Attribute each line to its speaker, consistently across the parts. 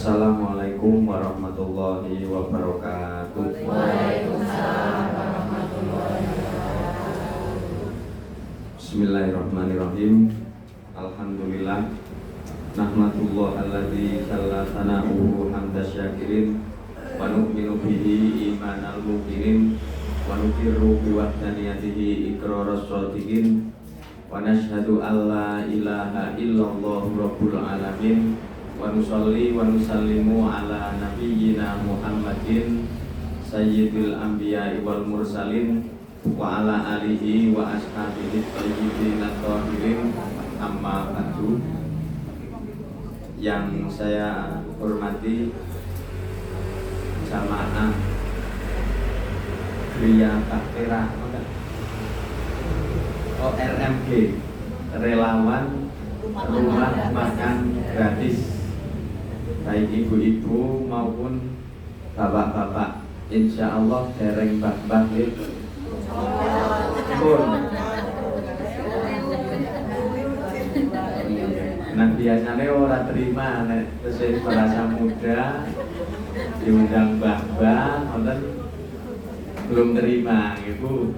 Speaker 1: Assalamualaikum warahmatullahi wabarakatuh.
Speaker 2: Waalaikumsalam warahmatullahi wabarakatuh.
Speaker 1: Bismillahirrahmanirrahim. Alhamdulillah. Nahmatullah alladzi sallatanahu hamdas syakirin wa nu'minu bihi imanal muqinin wa nuqirru bi wahdaniyatihi iqraras shadiqin wa nashhadu alla ilaha illallah rabbul alamin wa nusalli wa nusallimu ala nabiyyina Muhammadin sayyidil anbiya'i wal mursalin wa ala alihi wa ashabihi thayyibin at-tahirin, amma ba'du. Yang saya hormati jamaah Gria Baktera RMG, relawan rumah makan gratis, baik ibu-ibu maupun bapak-bapak. Insya Allah dereng mbah-mbah pun. Nah biasanya orang terima terus merasa muda diundang mbah-mbah, belum terima ibu.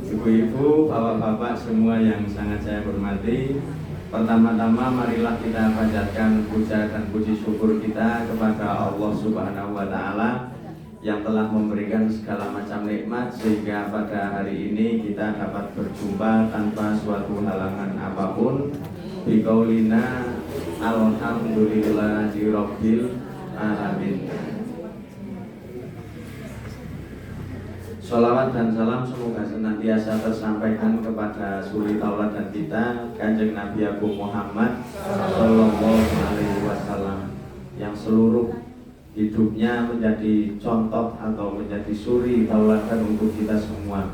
Speaker 1: Ibu-ibu, bapak-bapak semua yang sangat saya hormati, pertama-tama marilah kita panjatkan puja dan puji syukur kita kepada Allah Subhanahu wa Ta'ala yang telah memberikan segala macam nikmat sehingga pada hari ini kita dapat berjumpa tanpa suatu halangan apapun. Biqaulina alhamdulillahirabbil alamin. Sholawat dan salam semoga senantiasa tersampaikan kepada suri tauladan kita, Kanjeng Nabi Agung Muhammad Sallallahu Alaihi Wasallam, yang seluruh hidupnya menjadi contoh atau menjadi suri tauladan untuk kita semua.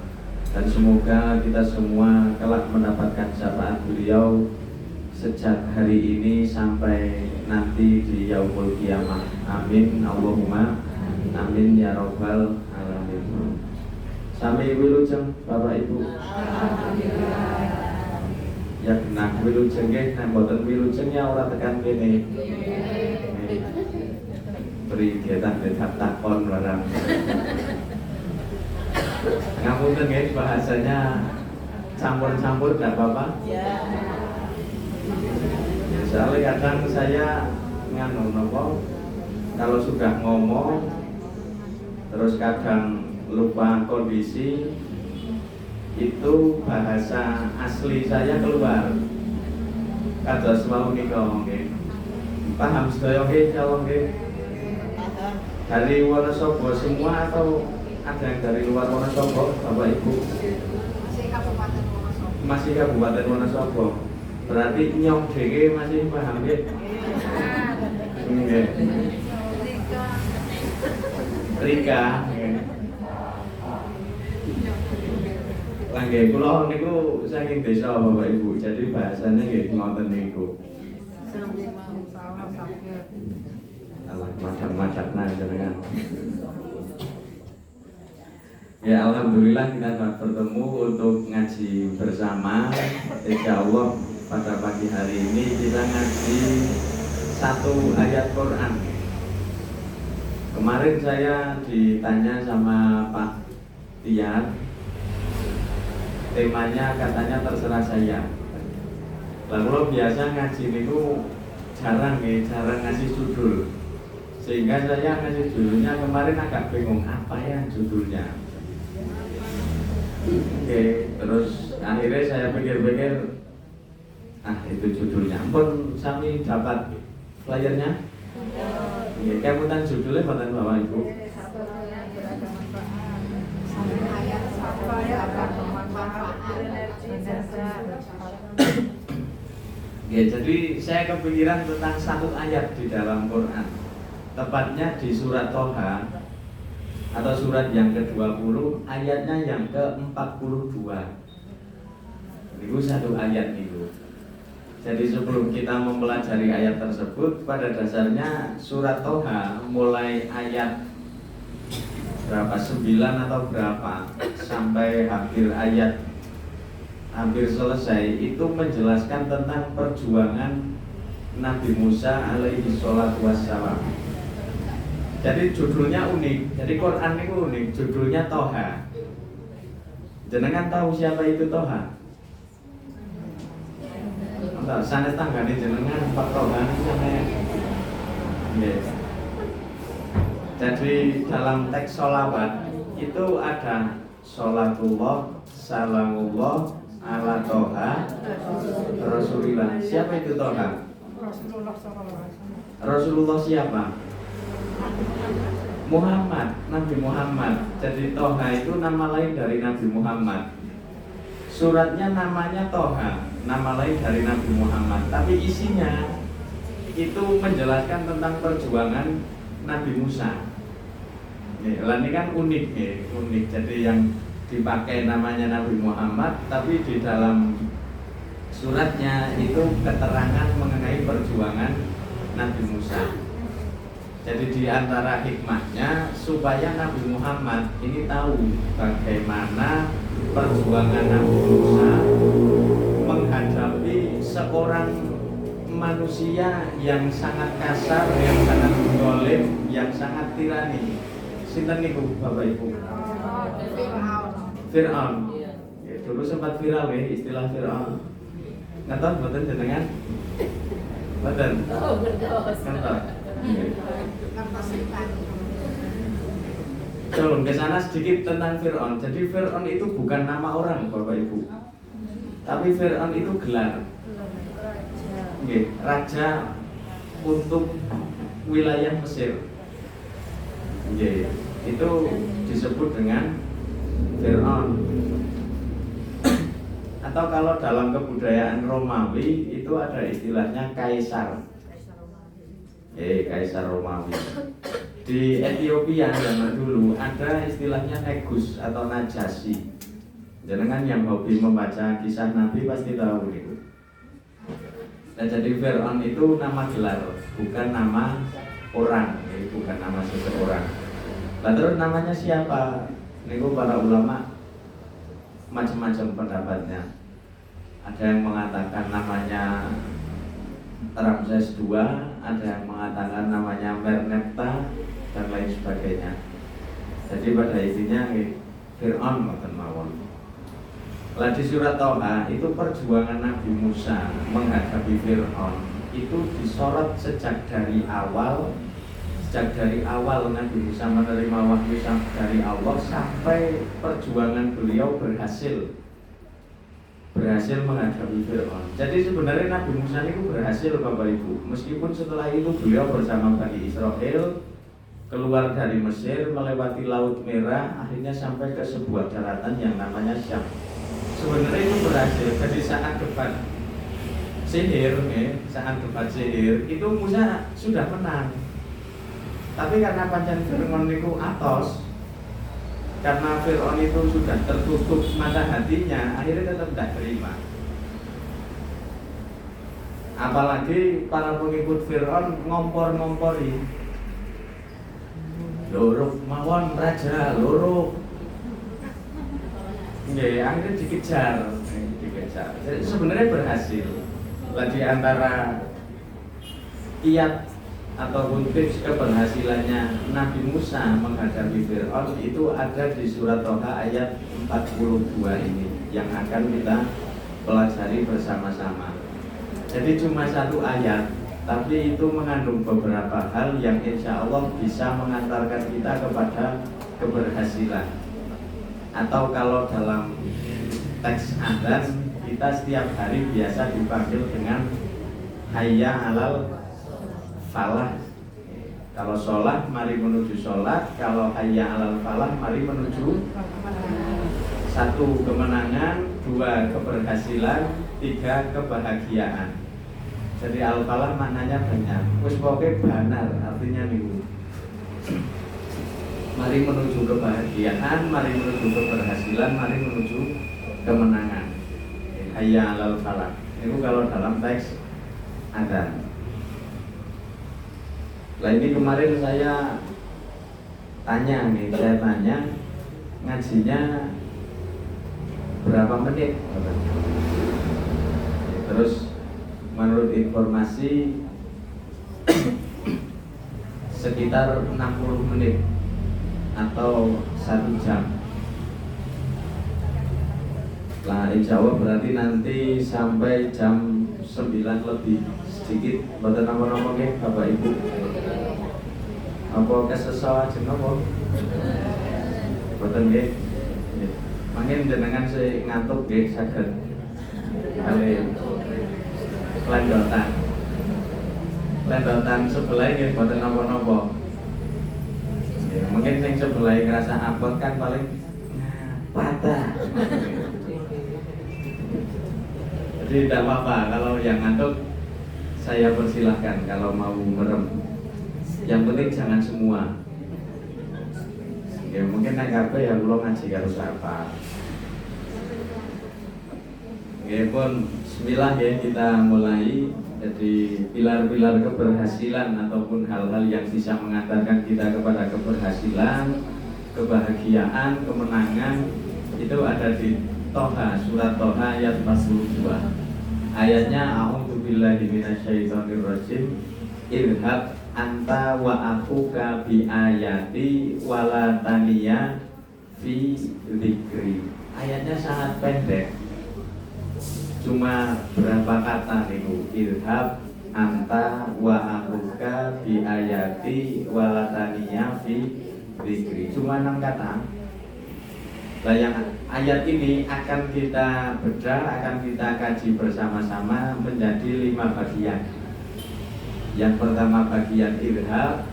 Speaker 1: Dan semoga kita semua kelak mendapatkan syafaat beliau sejak hari ini sampai nanti di yaumul qiyamah. Amin Allahumma amin ya rabbal alamin. Sami wilujeng Bapak Ibu. Ya genah wilujeng nggih, nek mboten wilujeng ya ora tekan kene. Beri getah-getah takon barang. Ngapunten nggih, bahasanya campur-campur enggak apa-apa? Ya. Soalnya kadang saya nganu nopo, kalau sudah ngomong terus kadang lupa kondisi, itu bahasa asli saya keluar. Kados wau nika nggih. Paham sedaya nggih, insyaallah nggih. Dari Wonosobo semua atau ada yang dari luar Wonosobo, Bapak Ibu? Masih Kabupaten Wonosobo. Berarti nyong dhewe masih paham nggih? Nggih. Rika. Nggih, kula niku saking desa Bapak Ibu. Jadi bahasanya nggih ngoten niku. Alah macam-macamna jenengan. Ya alhamdulillah kita dapat bertemu untuk ngaji bersama. Insyaallah pada pagi hari ini kita ngaji satu ayat Quran. Kemarin saya ditanya sama Pak Tiar, temanya katanya terserah saya. Lalu biasa ngaji itu jarang ngasih judul, sehingga saya ngasih judulnya kemarin agak bingung apa ya judulnya. Oke, terus akhirnya saya pikir-pikir, itu judulnya. Pun kami dapat flyernya. Kemudian judulnya buatan Bapak Ibu. Ya, jadi saya kepikiran tentang satu ayat di dalam Quran, tepatnya di surat Toha atau surat yang ke-20, ayatnya yang ke-42. Itu satu ayat itu. Jadi sebelum kita mempelajari ayat tersebut, pada dasarnya surat Toha mulai ayat berapa, 9 atau berapa sampai hampir selesai itu menjelaskan tentang perjuangan Nabi Musa alaihi sholatu wassalam. Jadi judulnya unik. Jadi Quran itu unik. Judulnya Toha. Jenengan tahu siapa itu Toha? Entah, sanes tanggane jenengan Pak Toha itu namanya. Yes. Jadi dalam teks sholawat itu ada sholatullah, salamullah, ala Toha, Rasulullah. Siapa itu Toha? Rasulullah siapa? Muhammad, Nabi Muhammad. Jadi Toha itu nama lain dari Nabi Muhammad. Suratnya namanya Toha, nama lain dari Nabi Muhammad. Tapi isinya itu menjelaskan tentang perjuangan Nabi Musa. Ini kan unik ya, unik. Jadi yang dipakai namanya Nabi Muhammad, tapi di dalam suratnya itu keterangan mengenai perjuangan Nabi Musa. Jadi di antara hikmahnya supaya Nabi Muhammad ini tahu bagaimana perjuangan Nabi Musa menghadapi seorang manusia yang sangat kasar, yang sangat zalim, yang sangat tirani. Sinten niku Bapak Ibu? Fir'aun. Ya, dulu sempat viral ya istilah Fir'aun. Ngertos mboten jenengan? Mboten. Ngertos. Coba ke sana sedikit tentang Fir'aun. Jadi Fir'aun itu bukan nama orang Bapak Ibu, tapi Fir'aun itu gelar. Raja untuk wilayah Mesir. Itu disebut dengan Fir'aun. Atau kalau dalam kebudayaan Romawi itu ada istilahnya kaisar. Kaisar Romawi. Di Ethiopia zaman dulu ada istilahnya Negus atau Najasyi. Jangan yang hobi membaca kisah Nabi pasti tahu itu. Nah, jadi Fir'aun itu nama gelar, bukan nama orang, bukan nama seseorang. Nah, terus namanya siapa? Niku para ulama macam-macam pendapatnya. Ada yang mengatakan namanya Ramses II, ada yang mengatakan namanya Merneptah dan lain sebagainya. Jadi pada intinya Fir'aun makan mawon. Lah di surat Toha itu perjuangan Nabi Musa menghadapi Fir'aun itu disorot sejak dari awal. Sejak dari awal Nabi Musa menerima wahyu dari Allah sampai perjuangan beliau berhasil menghadapi Fir'aun. Jadi sebenarnya Nabi Musa itu berhasil Bapak Ibu. Meskipun setelah itu beliau bersama Bani Israel keluar dari Mesir melewati Laut Merah, akhirnya sampai ke sebuah daratan yang namanya Syam. Sebenarnya itu berhasil. Jadi saat debat sihir, itu Musa sudah menang. Tapi karena pancen Fir'aun itu atos, karena Fir'aun itu sudah tertutup mata hatinya, akhirnya tetap tidak terima. Apalagi para pengikut Fir'aun ngompor-ngompori, loro mawon raja, loro. Akhirnya dikejar. Jadi sebenarnya berhasil. Lah di antara kiat ataupun tips keberhasilannya Nabi Musa menghadapi Fir'aun itu ada di surat Toha ayat 42 ini yang akan kita pelajari bersama-sama. Jadi cuma satu ayat, tapi itu mengandung beberapa hal yang insya Allah bisa mengantarkan kita kepada keberhasilan. Atau kalau dalam teks adzan kita setiap hari biasa dipanggil dengan hayya alal falah. Kalau sholat mari menuju sholat, kalau hayya alal falah mari menuju satu kemenangan, dua keberhasilan, tiga kebahagiaan. Jadi al falah maknanya banyak. Wis pokoke banar artinya niku. Mari menuju kebahagiaan, mari menuju keberhasilan, mari menuju kemenangan. Hayya alal falah. Itu kalau dalam teks ada. Lah ini kemarin saya tanya ngajinya berapa menit? Terus menurut informasi sekitar 60 menit atau 1 jam. Nah, insya Allah berarti nanti sampai jam 9 lebih sedikit. Mboten napa-napa nggih Bapak Ibu. Apa kesesawan jeneng apa? Mboten nggih. Mangke jenengan sing ngantuk nggih saged kali kelandotan. Kelandotan sebelah nggih mboten napa-napa. Mungkin yang sebelah ngerasa abot kan paling patah. Jadi tidak apa-apa kalau yang ngantuk saya persilahkan kalau mau merem. Yang penting jangan semua. Ya mungkin naik apa ya belum ngaji harus apa. Ya pun bismillah ya kita mulai. Jadi pilar-pilar keberhasilan ataupun hal-hal yang bisa mengantarkan kita kepada keberhasilan, kebahagiaan, kemenangan itu ada di Toha, surat Toha ayat 42. Ayatnya a'udzubillahi minasyaitonirrajim. Irhab anta wa akhuka bi ayati wala taniya fi dzikri. Ayatnya sangat pendek. Cuma berapa kata niku? Irhab anta wa akhuka bi ayati wala taniya fi dzikri. Cuma 6 kata. Nah, yang ayat ini akan kita bedah, akan kita kaji bersama-sama menjadi 5 bagian. Yang pertama bagian irhab,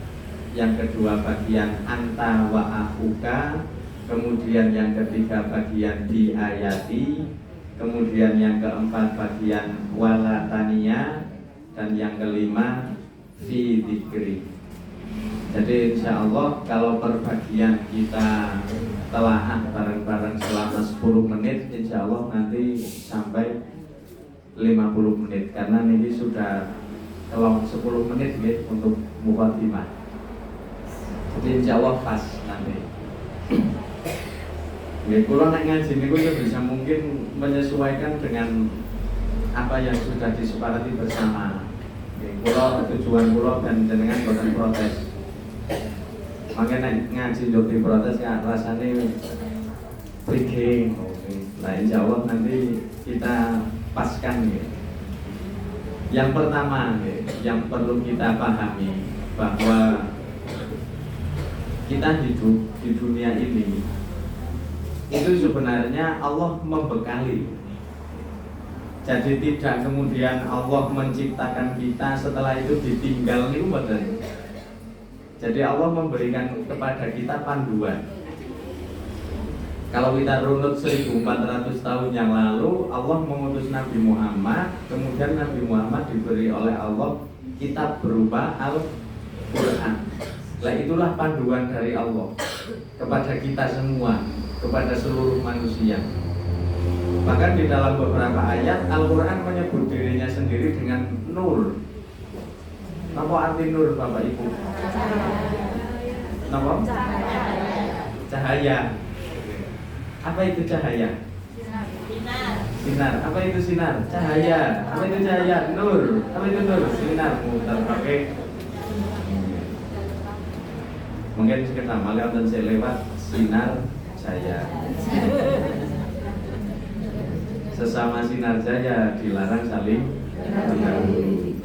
Speaker 1: yang kedua bagian anta wa akhuka, kemudian yang ketiga bagian diayati, kemudian yang keempat bagian wala taniya, dan yang kelima fi dzikri. Jadi insya Allah kalau per bagian kita telaah bareng-bareng selama 10 menit, insya Allah nanti sampai 50 menit karena ini sudah kalau 10 menit gitu untuk muqaddimah. Jadi insya Allah pas nanti. Kalau nak ngaji ini saya bisa mungkin menyesuaikan dengan apa yang sudah disepakati bersama. Kalau tujuan pulau dan jenengan bukan protes. Makanya ngaji untuk diprotes ya rasanya breaking. Nah insya Allah nanti kita paskan ya. Yang pertama ya, yang perlu kita pahami bahwa kita hidup di dunia ini itu sebenarnya Allah membekali. Jadi tidak kemudian Allah menciptakan kita setelah itu ditinggal nih betul. Jadi Allah memberikan kepada kita panduan. Kalau kita runut 1400 tahun yang lalu, Allah mengutus Nabi Muhammad, kemudian Nabi Muhammad diberi oleh Allah kitab berupa Al-Quran. Nah itulah panduan dari Allah kepada kita semua, kepada seluruh manusia. Bahkan di dalam beberapa ayat Al-Quran menyebut dirinya sendiri dengan nur. Apa arti nur Bapak Ibu? Apa? Cahaya. Apa itu cahaya? Sinar. Apa itu sinar? Cahaya. Apa itu cahaya? Nur. Apa itu nur? Sinar. Muter. Oke. Mungkin sekitar malam dan saya lewat sinar cahaya. Sesama sinar cahaya dilarang saling mengganggu.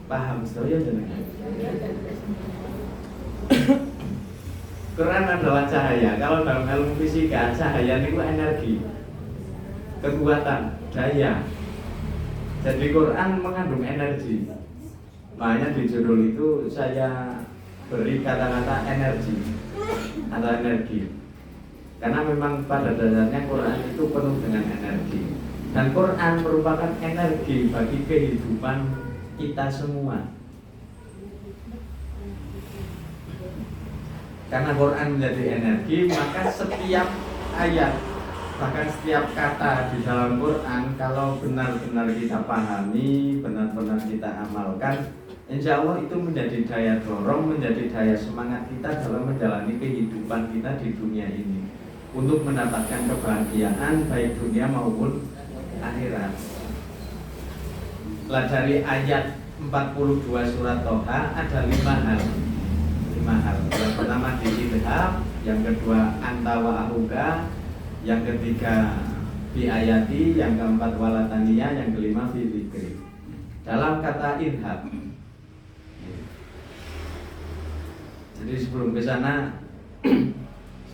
Speaker 1: Paham saya jenengan? Quran adalah cahaya. Kalau dalam ilmu fisika, cahaya itu energi, kekuatan, daya. Jadi Quran mengandung energi. Makanya di judul itu saya beri kata-kata energi atau energi. Karena memang pada dasarnya Quran itu penuh dengan energi. Dan Quran merupakan energi bagi kehidupan kita semua. Karena Quran menjadi energi, maka setiap ayat, bahkan setiap kata di dalam Quran, kalau benar-benar kita pahami, benar-benar kita amalkan, insya Allah itu menjadi daya dorong, menjadi daya semangat kita dalam menjalani kehidupan kita di dunia ini untuk mendapatkan kebahagiaan baik dunia maupun akhirat. Lah dari ayat 42 surat Toha ada 5 hal. 5 hal. Yang pertama diidhab, yang kedua anta wa ahuka, yang ketiga bi ayati, yang keempat walatania, yang kelima fi dzikri. Dalam kata idhab. Jadi sebelum ke sana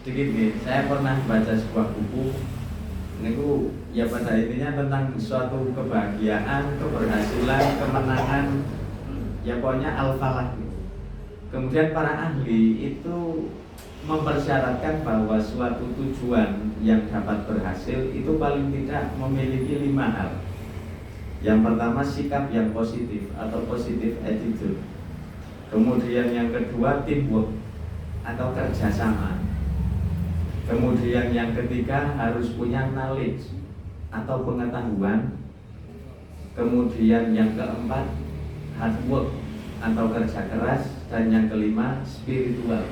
Speaker 1: sedikit nih, saya pernah baca sebuah buku. Ini ya pada intinya tentang suatu kebahagiaan, keberhasilan, kemenangan, ya pokoknya al-falah. Kemudian para ahli itu mempersyaratkan bahwa suatu tujuan yang dapat berhasil itu paling tidak memiliki 5 hal. Yang pertama sikap yang positif atau positive attitude. Kemudian yang kedua teamwork atau kerjasama. Kemudian yang ketiga harus punya knowledge atau pengetahuan. Kemudian yang keempat hard work atau kerja keras. Dan yang kelima spiritual.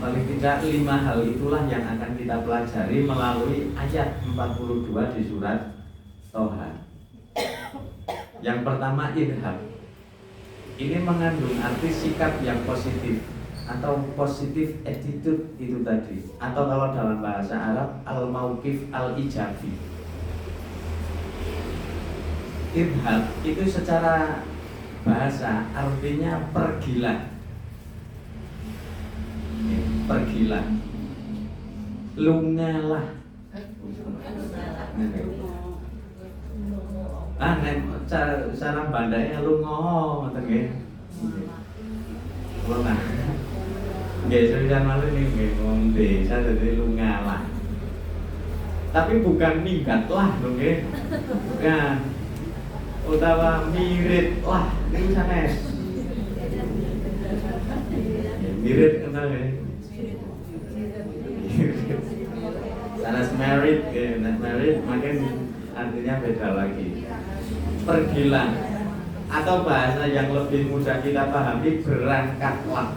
Speaker 1: Paling tidak 5 hal itulah yang akan kita pelajari melalui ayat 42 di surat Toha. Yang pertama idhab. Ini mengandung arti sikap yang positif atau positive attitude itu tadi, atau kalau dalam bahasa Arab al-mauqif al-ijabi. Idhab itu secara bahasa artinya pergilah. Pergilah. Lungalah. Cara bandanya lunga ngoten nggih. Lunga. Nggih, sewisan malu nggih ngomong desa dadi lungalah. Tapi bukan minggatlah lho nggih. Bukan. Utawa miritlah niku sanes. Mirit kenal nggih. Sanes married, married makin artinya beda lagi. Pergilah, atau bahasa yang lebih mudah kita pahami berangkatlah.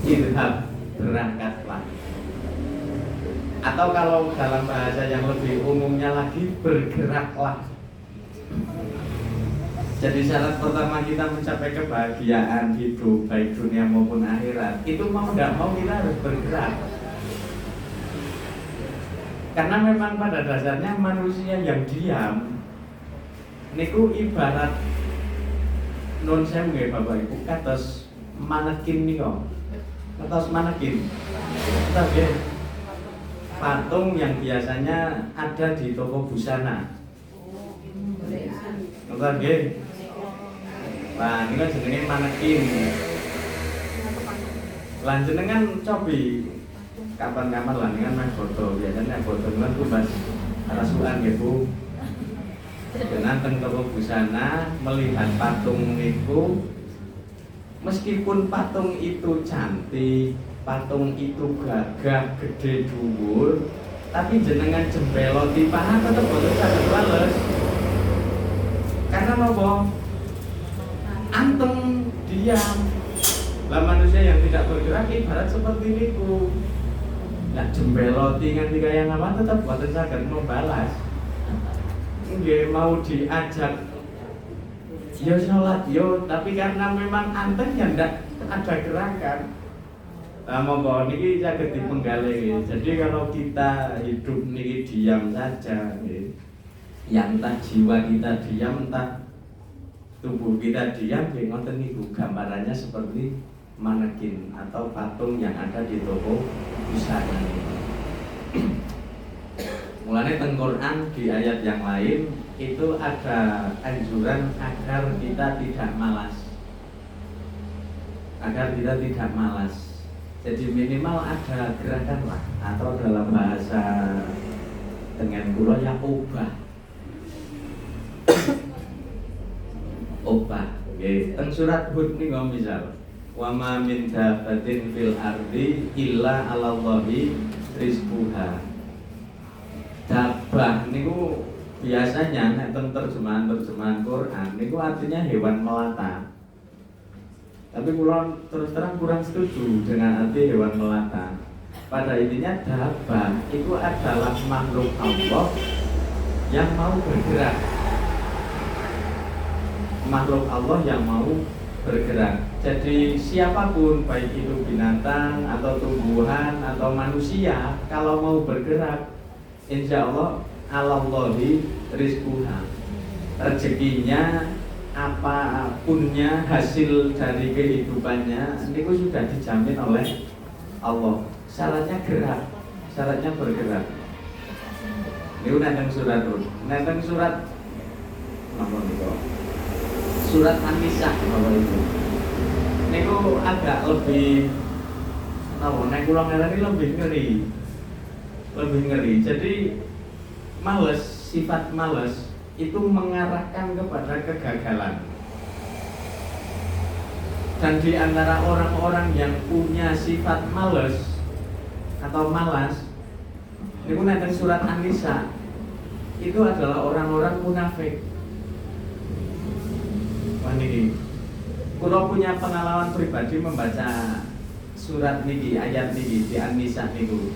Speaker 1: Idhab, berangkatlah. Atau kalau dalam bahasa yang lebih umumnya lagi bergeraklah. Jadi syarat pertama kita mencapai kebahagiaan hidup baik dunia maupun akhirat itu mau tidak mau kita harus bergerak. Karena memang pada dasarnya manusia yang diam niku ibarat non sewu nggih Bapak Ibu kados manekin niku. Kados manekin. Kita nggih patung yang biasanya ada di toko busana. Kita nggih. Lah niku jenenge manekin. Lan jenengan cobi kapan-kapan lah dengan main foto, biasanya foto kan tuh pas rasukan ya Bu. Dengan toko busana melihat patung itu, meskipun patung itu cantik, patung itu gagah, gede, dhuwur, tapi jenengan jembeloti paha tetep boten saged wales. Karena apa? Anteng, diam. Lah manusia yang tidak bergerak ibarat seperti itu. Nah jembeloti nganti kaya ngawan tetap boten saged membalas. Nggih mau diajak yo salat yo, tapi karena memang anteng ya ndak ada gerakan. Nah monggo niki saged dipenggali. Jadi kalau kita hidup niki diam saja nggih. Ya entah jiwa kita diam, entah tubuh kita diam, nggih ngoten niku gambarannya seperti manekin atau patung yang ada di toko busana. Mulanya teng Quran di ayat yang lain itu ada anjuran agar kita tidak malas. Agar kita tidak malas. Jadi minimal ada gerakan lah, atau dalam bahasa dengan kula ya obah. Obah. Nggih, teng surat Hud niku misal wa ma min dabbatin fil ardi illa 'alallahi rizquha. Dabbah niku biasanya nek terjemahan Quran niku artinya hewan melata. Tapi kula terus terang kurang setuju dengan arti hewan melata. Pada intinya dabbah itu adalah makhluk Allah yang mau bergerak. makhluk Allah yang mau bergerak. Jadi siapapun, baik itu binatang atau tumbuhan atau manusia, kalau mau bergerak, insya Allah alallahi rizquha, rezekinya apapunnya, hasil dari kehidupannya itu sudah dijamin oleh Allah. Syaratnya gerak, syaratnya bergerak. Ini nenteng surat apa itu? Surat An-Nisa apa itu? Niku agak lebih nek kula ngarani lebih ngeri. Jadi males, sifat males itu mengarahkan kepada kegagalan. Dan di antara orang-orang yang punya sifat males atau malas, niku nenteng surat An-Nisa, itu adalah orang-orang munafik. Wah niki, kula punya pengalaman pribadi membaca surat niki, ayat niki di An-Nisa niku.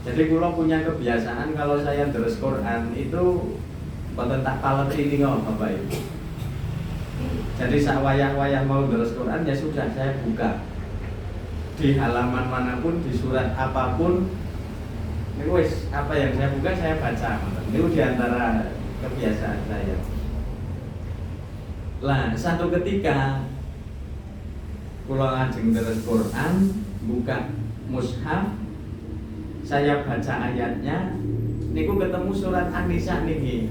Speaker 1: Jadi kula punya kebiasaan kalau saya deres Quran itu boten tak paleti niku Bapak Ibu. Jadi sak wayah-wayah mau deres Quran ya sudah, saya buka di halaman manapun, di surat apapun, ini wis apa yang saya buka saya baca. Ini di antara kebiasaan saya. Lah satu ketika kula lajeng deres Quran, buka mushaf, saya baca ayatnya, niku ketemu surat An-Nisa niki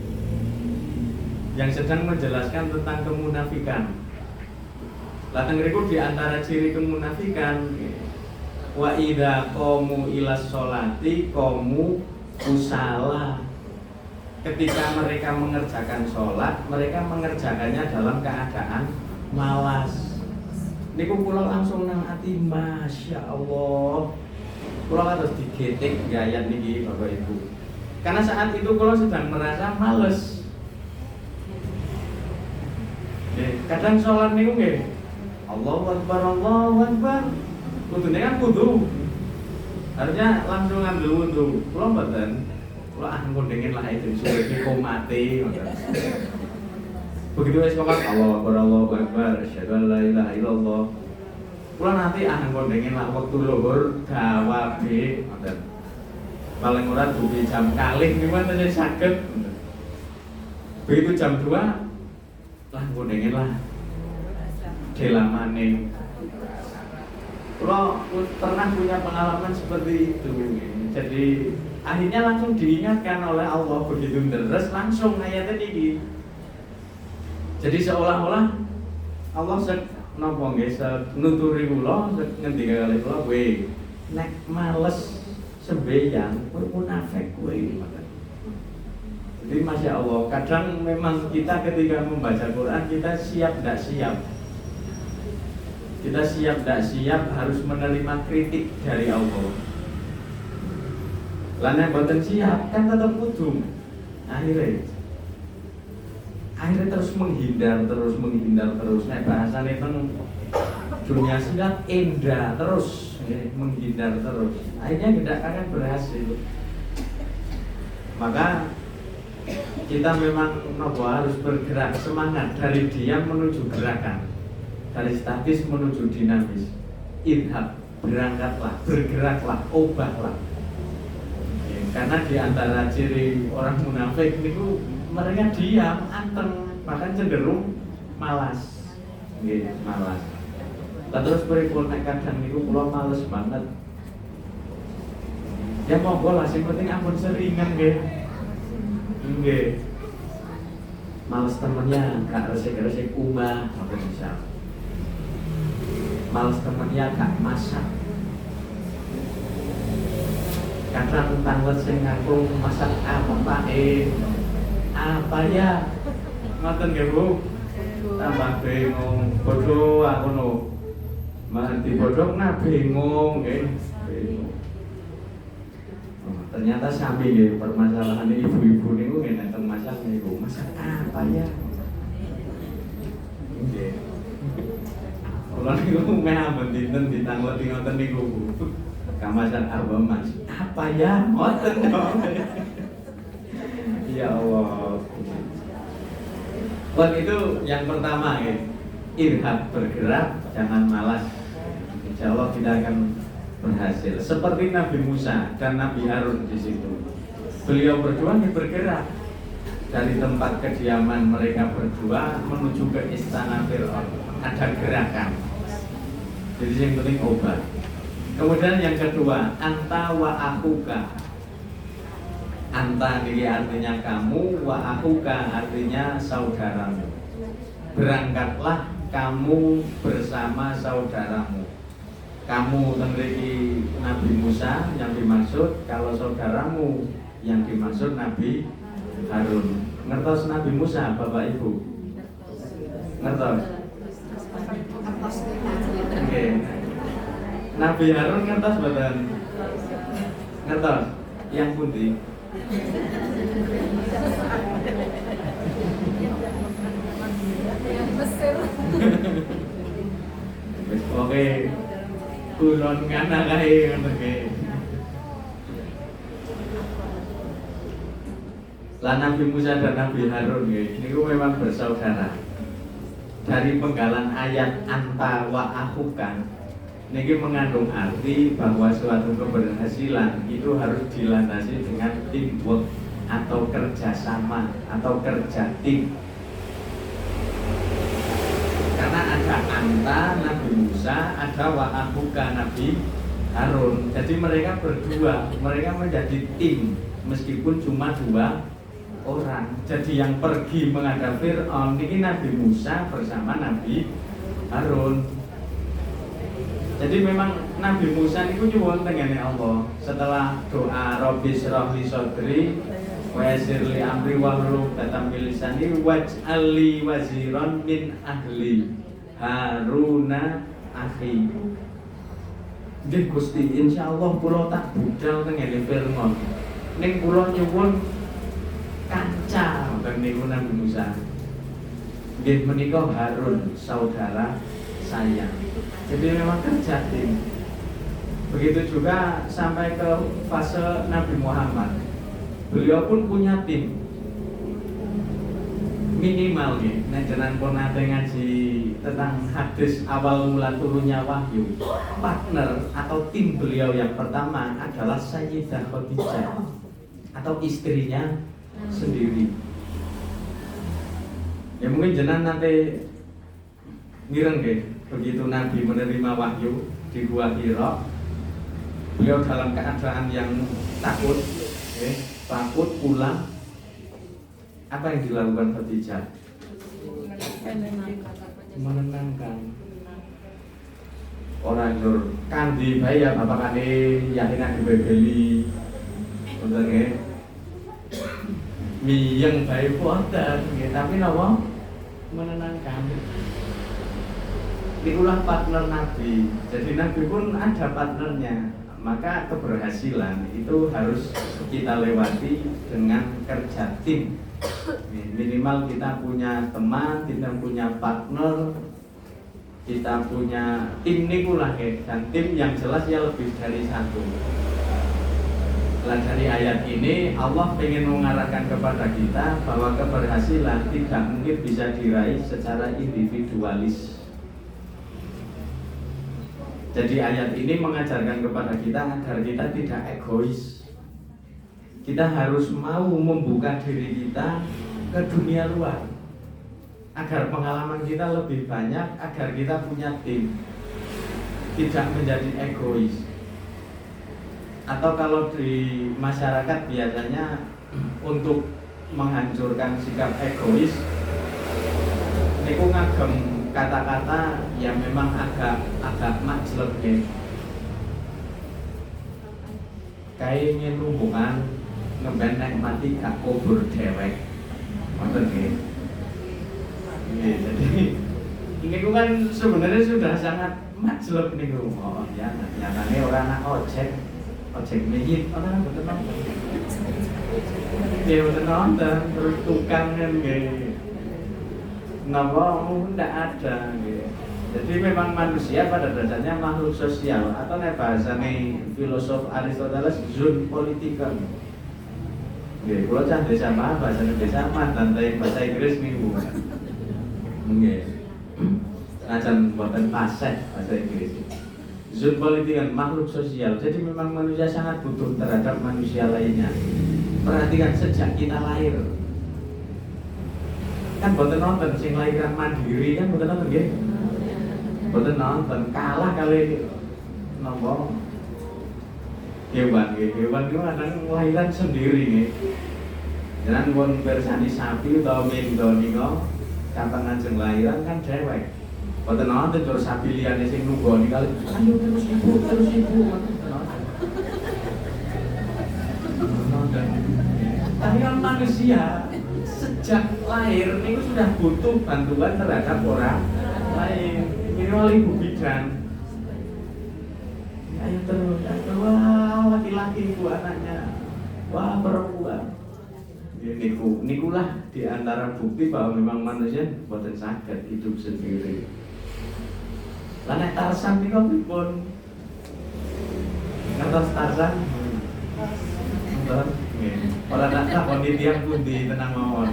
Speaker 1: yang sedang menjelaskan tentang kemunafikan. Lateng riku di antara ciri kemunafikan, wa idza qamu ilas sholati qamu kusala. Ketika mereka mengerjakan sholat, mereka mengerjakannya dalam keadaan malas. Niku kula langsung nang ati, masya Allah. Kula harus digetik ayat niki Bapak Ibu. Karena saat itu kula sedang merasa males. Kadang sholat niku nggih, Allahu Akbar, Allahu Akbar. Kudune kan kudu. Harusnya langsung ngambil wudu. Kula mboten. Kula ngundengin lah itu suwe kok mati. Begitu wis komat Allahu Akbar, Allahu Akbar, asyhadu an la ilaha illallah. Kula nanti ngundengin lah waktu luhur dawabe ngoten. Paling ora duwe jam kalih niku mboten saged. Begitu jam 2 lah ngundengin lah delamane. Kula pernah punya pengalaman seperti itu. Jadi akhirnya langsung diingatkan oleh Allah begitu deres langsung ayatnya ini. Jadi seolah-olah Allah napa nggih nuturi kula ngendika kali kula kowe nek males sembayang kowe munafik kowe. Jadi masya Allah, kadang memang kita ketika membaca Quran kita siap tidak siap. Kita siap tidak siap harus menerima kritik dari Allah. Lana boten siap kan tetap kudu. Akhirnya terus menghindar terus. Nek bahasane teng dunia silat endah terus, menghindar terus. Akhirnya tidak akan berhasil. Maka kita memang harus bergerak, semangat dari diam menuju gerakan, dari statis menuju dinamis. Idhab, berangkatlah, bergeraklah, ubahlah. Karena di antara ciri orang munafik itu mereka diam, anteng, bahkan cenderung malas. Malas. Terus pripun nek kadang niku kula males banget. Ya monggo lah, sing penting ampun seringan nggih. Nggih. Males temennya gak resik-resik umah, mboten bisa. Males temennya gak masak. Kadang tanglet sing ngaku masak apa apa ya? Ngoten nggih Bu. Tambah bingung, bodoh aku no. Mati bodoh nah bingung nggih. Bingung. Ternyata sami nggih permasalahan ibu-ibu niku nggih nek masak niku. Masak apa ya? Nggih. Kula niku meh ampun dinten ditangleti ngoten niku Bu. Kamasan apa Mas? Apa ya? Ngoten kok. Ya Allah. Buat itu yang pertama ya, irhab, bergerak, jangan malas. Insya Allah kita akan berhasil. Seperti Nabi Musa dan Nabi Harun di situ. Beliau berdua bergerak dari tempat kediaman mereka berdua menuju ke istana Fir'aun. Ada gerakan. Jadi yang penting obat. Kemudian yang kedua, anta wa akuka. Anta ini artinya kamu, wa akuka artinya saudaramu. Berangkatlah kamu bersama saudaramu. Kamu memiliki Nabi Musa yang dimaksud, kalau saudaramu yang dimaksud Nabi Harun. Ngertos Nabi Musa, Bapak Ibu? Ngertos? Oke. Nabi Harun ngertos betul? Ngertos? Yang pundi? Oke. Kulon ngana kae ngono ke. Lah Nabi Musa dan Nabi Harun nggih niku memang bersaudara. Dari penggalan ayat anta wa akhuka niki mengandung arti bahwa suatu keberhasilan itu harus dilandasi dengan teamwork atau kerjasama atau kerja tim. Karena ada anta Nabi Musa, ada wa akhuka Nabi Harun. Jadi mereka berdua, mereka menjadi tim meskipun cuma 2 orang. Jadi yang pergi menghadap Fir'aun ini Nabi Musa bersama Nabi Harun. Jadi memang Nabi Musa itu nyuwun tengene Allah. Setelah doa Rabbi shrah li sadri wa yassir li amri wahlul 'uqdatam min lisani waj'al li waziran min ahli Haruna akhi. Nggih Gusti, insyaallah kula tak budal tengene Fir'aun. Ning kula nyuwun kanca wonten niku Nabi Musa. Nggih menika Harun saudara saya. Jadi memang kerja tim. Begitu juga sampai ke fase Nabi Muhammad. Beliau pun punya tim. Minimal nih, jenengan pun nate ngaji tentang hadis awal mula turunnya wahyu. Partner atau tim beliau yang pertama adalah Sayyidah Khadijah atau istrinya sendiri. Ya mungkin jenengan nanti mireng deh, begitu Nabi menerima wahyu di Gua Hira, beliau dalam keadaan yang takut, takut pulang. Apa yang dilakukan Khadijah? Menenangkan. Orang nur kandi bae ya bapak kane yakin dibebeli. Wonten nggih. Miyeng bae wonten nggih, tapi napa? Menenangkan. Itulah partner Nabi. Jadi Nabi pun ada partnernya. Maka keberhasilan itu harus kita lewati dengan kerja tim. Minimal kita punya teman, kita punya partner, kita punya tim niku lah dan tim yang jelas ya lebih dari satu. Nah, dari ayat ini Allah ingin mengarahkan kepada kita bahwa keberhasilan tidak mungkin bisa diraih secara individualis. Jadi ayat ini mengajarkan kepada kita agar kita tidak egois. Kita harus mau membuka diri kita ke dunia luar agar pengalaman kita lebih banyak, agar kita punya tim, tidak menjadi egois. Atau kalau di masyarakat biasanya untuk menghancurkan sikap egois niku ngagem kata-kata yang memang agak majleb nggih. Kae ingin hubungan ngebenek mati gak kubur dewek. Wonten nggih. Nggih, jadi ini kan sebenarnya sudah sangat majleb niku. Oh ya, nyatane ora anak ojek mijit, ora mboten nonton. Nggih mboten nonton, terus tukang kan nggih. Napa ndak ada nggih. Jadi memang manusia pada dasarnya makhluk sosial atau nek bahasane filosof Aristoteles zoon politikon. Nggih, kula cah desa mah bahasa Indonesia mah dan bahasa Inggris niku. Nggih. Acan buatan pasek bahasa Inggris. Zoologi itu kan makhluk sosial. Jadi memang manusia sangat butuh terhadap manusia lainnya. Perhatikan sejak kita lahir. Kan boten nonton sing lahiran mandiri kan boten nonton nggih. Boten nonton kalah kali nopo hewan nggih. Hewan itu kadang lahiran sendiri nggih. Jangan pun bersani sapi atau mendo niku kapan ajeng lahiran kan dewek. Boten nonton terus sapi liyane sing nunggoni kali ayo terus ibu nonton. Tapi kan manusia sejak lahir niku sudah butuh bantuan terhadap orang lain. Minimal ibu bidan. Ayo terus, wah laki-laki ibu anaknya, wah perempuan. Nikulah di antara bukti bahwa memang manusia boten saged hidup sendiri. Lah nek Tarzan niku pripun? Ngertos Tarzan? Ngertos? Nggih. Ora tak takoni tiyang pundi tenang mawon.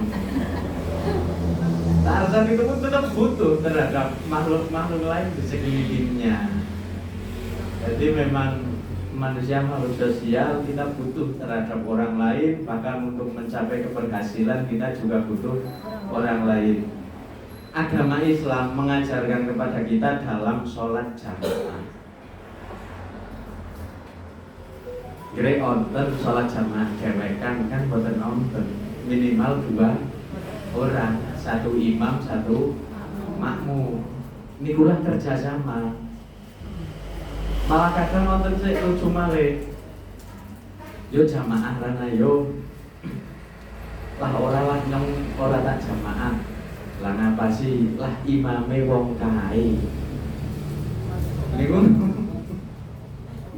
Speaker 1: Tarzan itu pun tetap butuh terhadap makhluk-makhluk lain di sekelilingnya. Jadi memang manusia makhluk sosial, kita butuh terhadap orang lain, bahkan untuk mencapai keberhasilan kita juga butuh orang lain. Agama Islam mengajarkan kepada kita dalam sholat jamaah. Kira onten sholat jamaah dewekan kan boten nonton, minimal 2 orang, 1 imam 1 makmum. Nikulah kerjasama. Malah kadang nonton sik lucu malih. Yo jamaah rana yo. Lah ora nyong ora tak jamaah. Lah ngapa sih? Lah imame wong kae. Niku.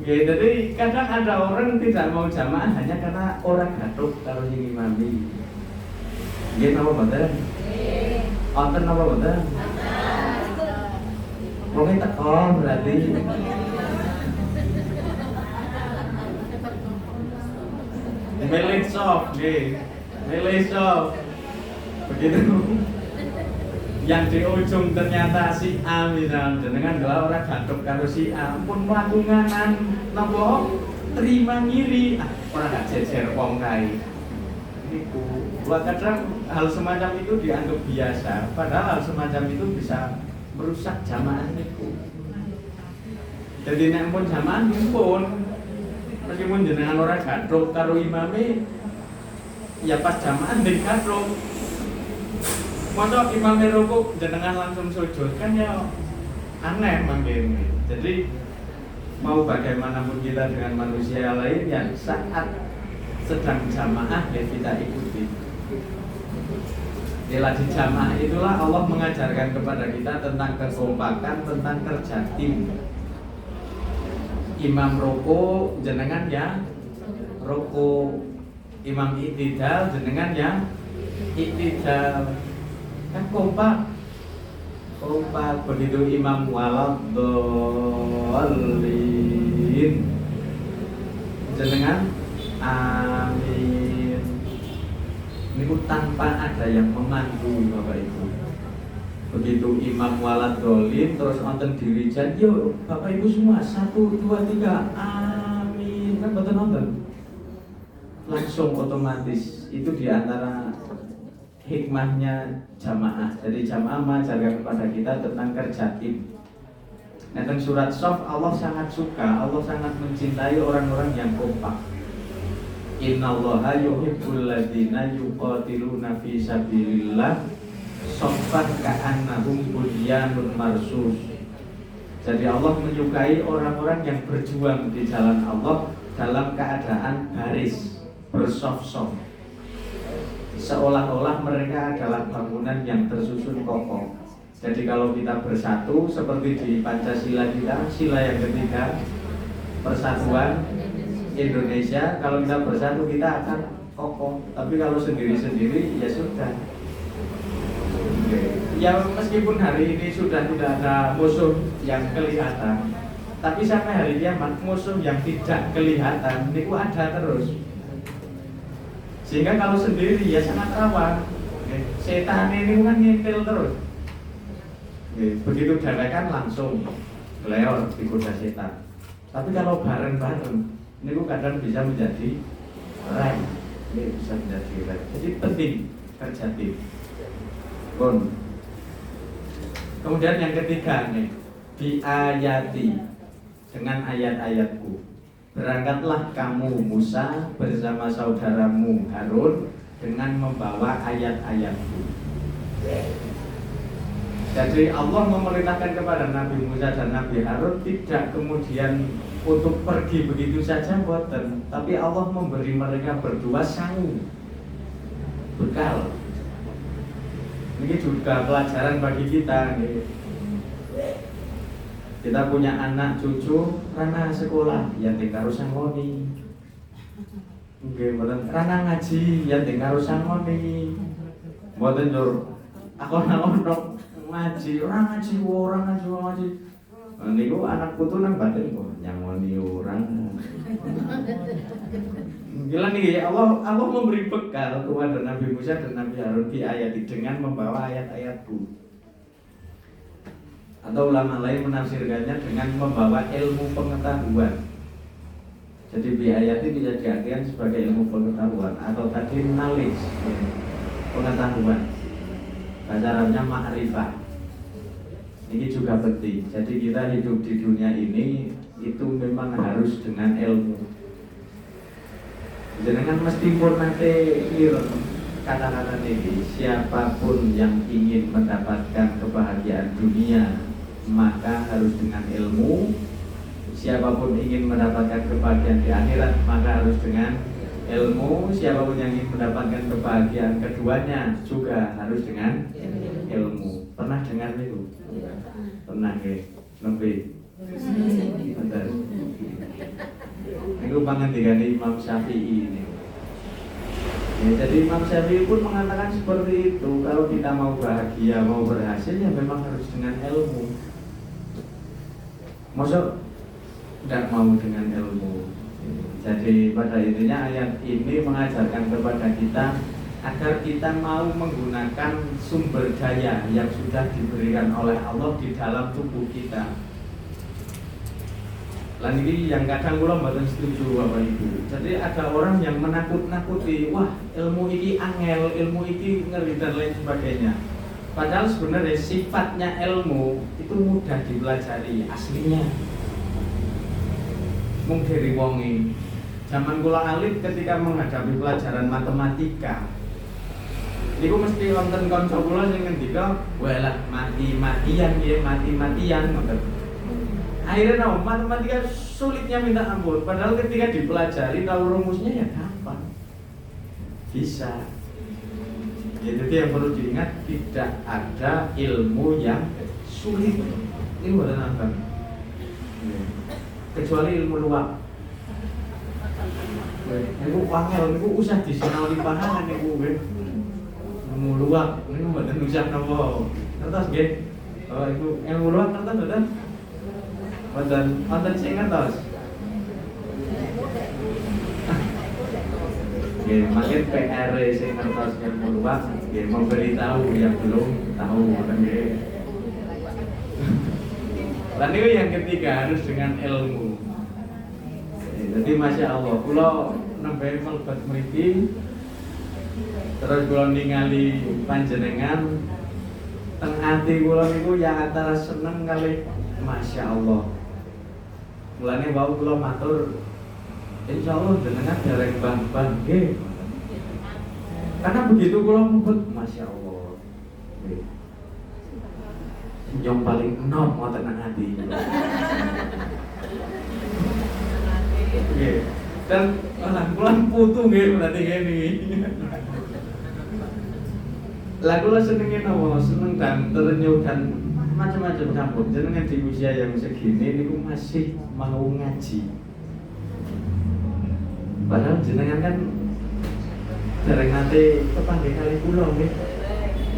Speaker 1: Ya, jadi kadang ada orang tidak mau jamaah hanya karena orang gaduh karo sing imami. Nggih napa mboten? Nggih. Wonten napa mboten? Wong teko berarti. Milih soft, milih soft. Begitu. Yang di ujung ternyata si A misalnya, dengan gelar orang gadok karo si A pun melakukan nopo terima ngiri, orang gak jejer wong kae. Niku, buat kadang hal semacam itu dianggap biasa, padahal hal semacam itu bisa merusak jamaah niku. Jadi nek pun jamaah pun meskipun jenengan orang gadok karo imame, ya pas jamaah ben gadok. Masa imam rukuk jenengan langsung sujud kan ya aneh mungkin. Jadi mau bagaimanapun kita dengan manusia lain yang saat sedang jamaah ya kita ikuti. Bila di jamaah itulah Allah mengajarkan kepada kita tentang kekompakan, tentang kerja tim. Imam rukuk jenengan ya rukuk, imam iktidal jenengan ya iktidal. Kan kompak begitu imam waladhdallin jenengan amin. Ini tanpa ada yang memandu Bapak Ibu. Begitu imam waladhdallin terus nonton dirijan, yo Bapak Ibu semua 1, 2, 3 amin. Kan betul nonton langsung otomatis. Itu diantara hikmahnya jamaah. Jadi jamaah mengajarkan kepada kita tentang kerja tim. Tentang surat Shaf Allah sangat suka, Allah sangat mencintai orang-orang yang kompak. Innallaha yuhibbul ladzina yuqatiluna fi sabilillah shaffan ka'annahum bunyanun marsus. Jadi Allah menyukai orang-orang yang berjuang di jalan Allah dalam keadaan baris, bersaf-saf. Seolah-olah mereka adalah bangunan yang tersusun kokoh. Jadi kalau kita bersatu seperti di Pancasila kita, sila yang ketiga, persatuan Indonesia, kalau kita bersatu kita akan kokoh. Tapi kalau sendiri-sendiri ya sudah. Ya meskipun hari ini sudah tidak ada musuh yang kelihatan, tapi sampai hari kiamat musuh yang tidak kelihatan itu ada terus. Sehingga kalau sendiri ya sangat rawan. Setan ini kan ngintil terus. Begitu dewekan langsung geleor digoda setan. Tapi kalau bareng-bareng ini kadang bisa menjadi rem. Ini bisa menjadi rem. Jadi penting kerja tim. Bon. Kemudian yang ketiga nih, diayati dengan ayat-ayatku. Berangkatlah kamu Musa bersama saudaramu Harun dengan membawa ayat-ayatku. Jadi Allah memerintahkan kepada Nabi Musa dan Nabi Harun tidak kemudian untuk pergi begitu saja boten, tapi Allah memberi mereka berdua sangu bekal. Ini juga pelajaran bagi kita. Kita punya anak cucu rana sekolah yang tinggal sangoni. Nggih, mboten rana ngaji yang tinggal sangoni. Mboten jur aku ngaji, orang ngaji. Niku anak putu nang batin kok nyangoni orang. Gila nih Allah memberi bekal kepada Nabi Musa dan Nabi Harun diayati dengan membawa ayat-ayatku. Atau ulama lain menafsirkannya dengan membawa ilmu pengetahuan. Jadi biayati bisa diartikan sebagai ilmu pengetahuan atau tadi knowledge, pengetahuan. Bahasa Arabnya ma'rifah. Ini juga penting. Jadi kita hidup di dunia ini itu memang harus dengan ilmu. Jangan meskipun nanti kata-kata ini, siapapun yang ingin mendapatkan kebahagiaan dunia maka harus dengan ilmu. Siapapun ingin mendapatkan kebahagiaan di akhirat maka harus dengan ilmu. Siapapun yang ingin mendapatkan kebahagiaan keduanya juga harus dengan ilmu. Pernah dengar itu? Pernah nggih? Nembe. Bener. Itu pangandikan Imam Syafi'i ini. Ya, jadi Imam Syafi'i pun mengatakan seperti itu. Kalau kita mau bahagia, mau berhasil ya memang harus dengan ilmu. Maksud tidak mau dengan ilmu. Jadi pada intinya ayat ini mengajarkan kepada kita agar kita mau menggunakan sumber daya yang sudah diberikan oleh Allah di dalam tubuh kita. Lan ini yang kadang kula mboten setuju Bapak Ibu. Jadi ada orang yang menakut-nakuti, wah ilmu ini angel, ilmu ini ngeri dan lain sebagainya. Padahal sebenarnya sifatnya ilmu itu mudah dipelajari aslinya. Mung dari wonge. Zaman kula alit ketika menghadapi pelajaran matematika, niku mesti wonten kanca kula sing ngendika, "Walah mati-matian nggih, mati-matian." Akhirnya matematika sulitnya minta ampun. Padahal ketika dipelajari tahu rumusnya ya gampang, bisa. Ya, jadi yang perlu diingat tidak ada ilmu yang sulit. Ini bukan apa? Kecuali ilmu luak. Ibu wangel, ibu usah disinau di pahangan ibu. Ilmu luak, ini bukan usah nopo. Ngertos nggih? Oh, ibu ilmu luak ngertos mboten? Wonten sing ngertos. Nggih, makin PR sing ngertos ilmu luak, nggih memberitahu yang belum tahu nggih. Dan itu yang ketiga harus dengan ilmu. Jadi masya Allah, kula nembe mlebet mriki, terus kula ningali panjenengan, teng ati kula niku ya antara seneng kali masya Allah. Mulane wau kula matur, insyaallah jenengan dereng bang-bang nggih. Karena begitu kula mubet masya Allah. Yang paling enom ngoten nang ati. Nggih. Dan kula putu nggih berarti ngene. Lah kula senenge napa? Seneng dan terenyuh dan macam-macam campur. Jenengan di usia yang segini niku masih mau ngaji. Padahal jenengan kan dereng nate kepanggih kali kula nggih.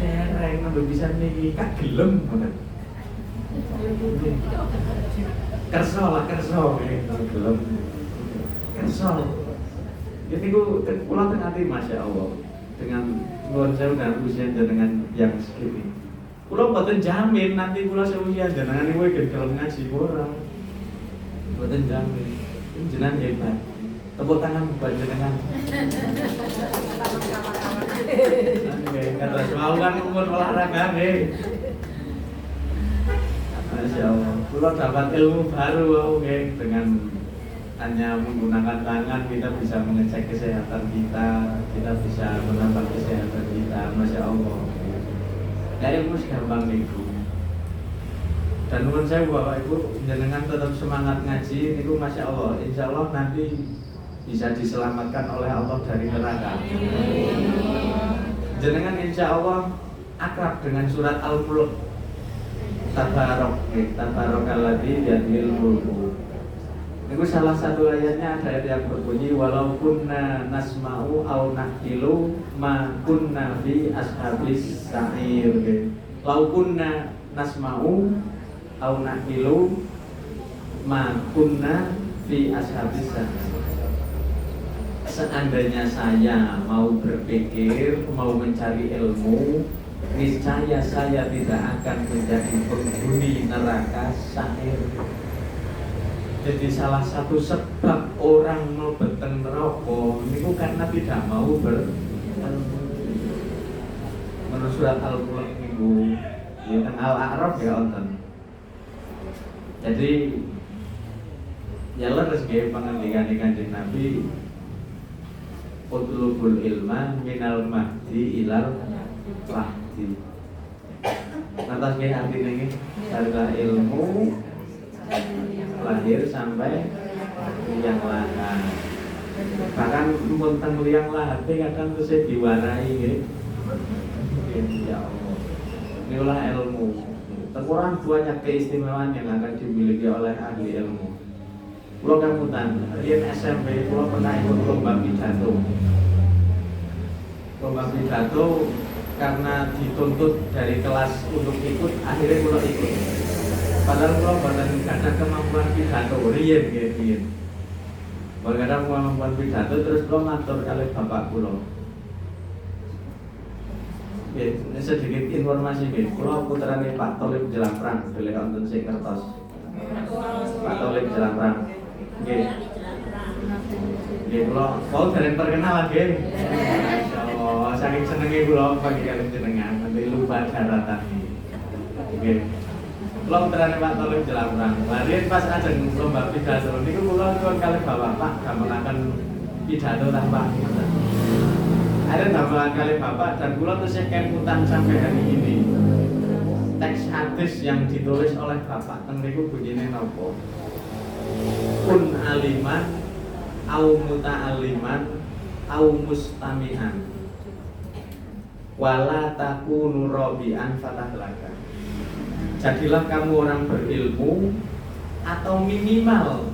Speaker 1: Dereng nembe bisa niki kak gelem ngoten. Kerso lah kerso gelem. Kerso. Jadi kula teng ati masya Allah dengan nuwun sewu dan usia jenengan yang segini. Kula mboten jamin nanti kula sewuyan jenengan niku gelem ngaji ora. Mboten jamin. Jenengan hebat. Tepuk tangan buat jenengan. Oke, kata mau kan umur olahraga nih. Masya Allah. Kula dapat ilmu baru dengan hanya menggunakan tangan kita bisa mengecek kesehatan kita bisa menambah kesehatan kita. Masya Allah. Dari ilmu gampang niku. Dan menurut saya Bapak Ibu jenengan tetap semangat ngaji niku Masya Allah. Insya Allah nanti bisa diselamatkan oleh Allah dari neraka. Jenengan insya Allah akrab dengan surat Al-Mulk. Tabarakalladzi biyadihil mulku. Itu salah satu ayatnya ada ayat yang berbunyi walau kunna nasma'u au naqilu ma kunna fi ashabis sa'ir. Lau kunna nasma'u au naqilu ma kunna fi ashabis sa'ir. Seandainya saya mau berpikir, mau mencari ilmu, niscaya saya tidak akan menjadi penghuni neraka sa'ir. Jadi salah satu sebab orang mlebet neraka niku karena tidak mau berilmu. Menurut surat Al-Mulk niku ya teng Al-A'raf ya wonten. Jadi ya leres nggih pangandikan Kanjeng Nabi utlubul ilma minal mahdi ilal lahdi. Nanti nggih artine nggih carilah ilmu lahir sampai liang lahat. Bahkan tentang liang lahat kadang terus diwarai gitu. Ya Allah. Inilah ilmu. Terkurang banyak keistimewaan yang akan dimiliki oleh ahli ilmu. Pulau Kamutan, riyen SMP, pulau pernah ikut lomba pidato. Lomba pidato karena dituntut dari kelas untuk ikut, akhirnya pulau ikut. Padahal kalau badan karena kemampuan pidato, riyen. Berkadang kemampuan pidato terus kalau matur kali bapak pulau. Ini sedikit informasi kalau putrane Pak Tolib Jelamprang, beliau wonten sing kertos. Pak Tolib Jelamprang. Nggih. Nggih kula mau dereng terkenal lagi. Insyaallah saking senenge kula bagi kalian jenengan nanti lupa daratan. Nggih. Kula putrane Pak Tolib Jelamprang. Larian pas ajeng lomba pidato niku kula nuwun kalih Bapak gamelaken pidato ta Pak. Ada tambahan kali Bapak dan kula terus kemutan sampai hari ini. Teks hadis yang ditulis oleh Bapak teng niku bunyinya napa? Kun aliman au muta'alliman au mustami'an wala takunu rabi'an fatahlaka. Jadilah kamu orang berilmu atau minimal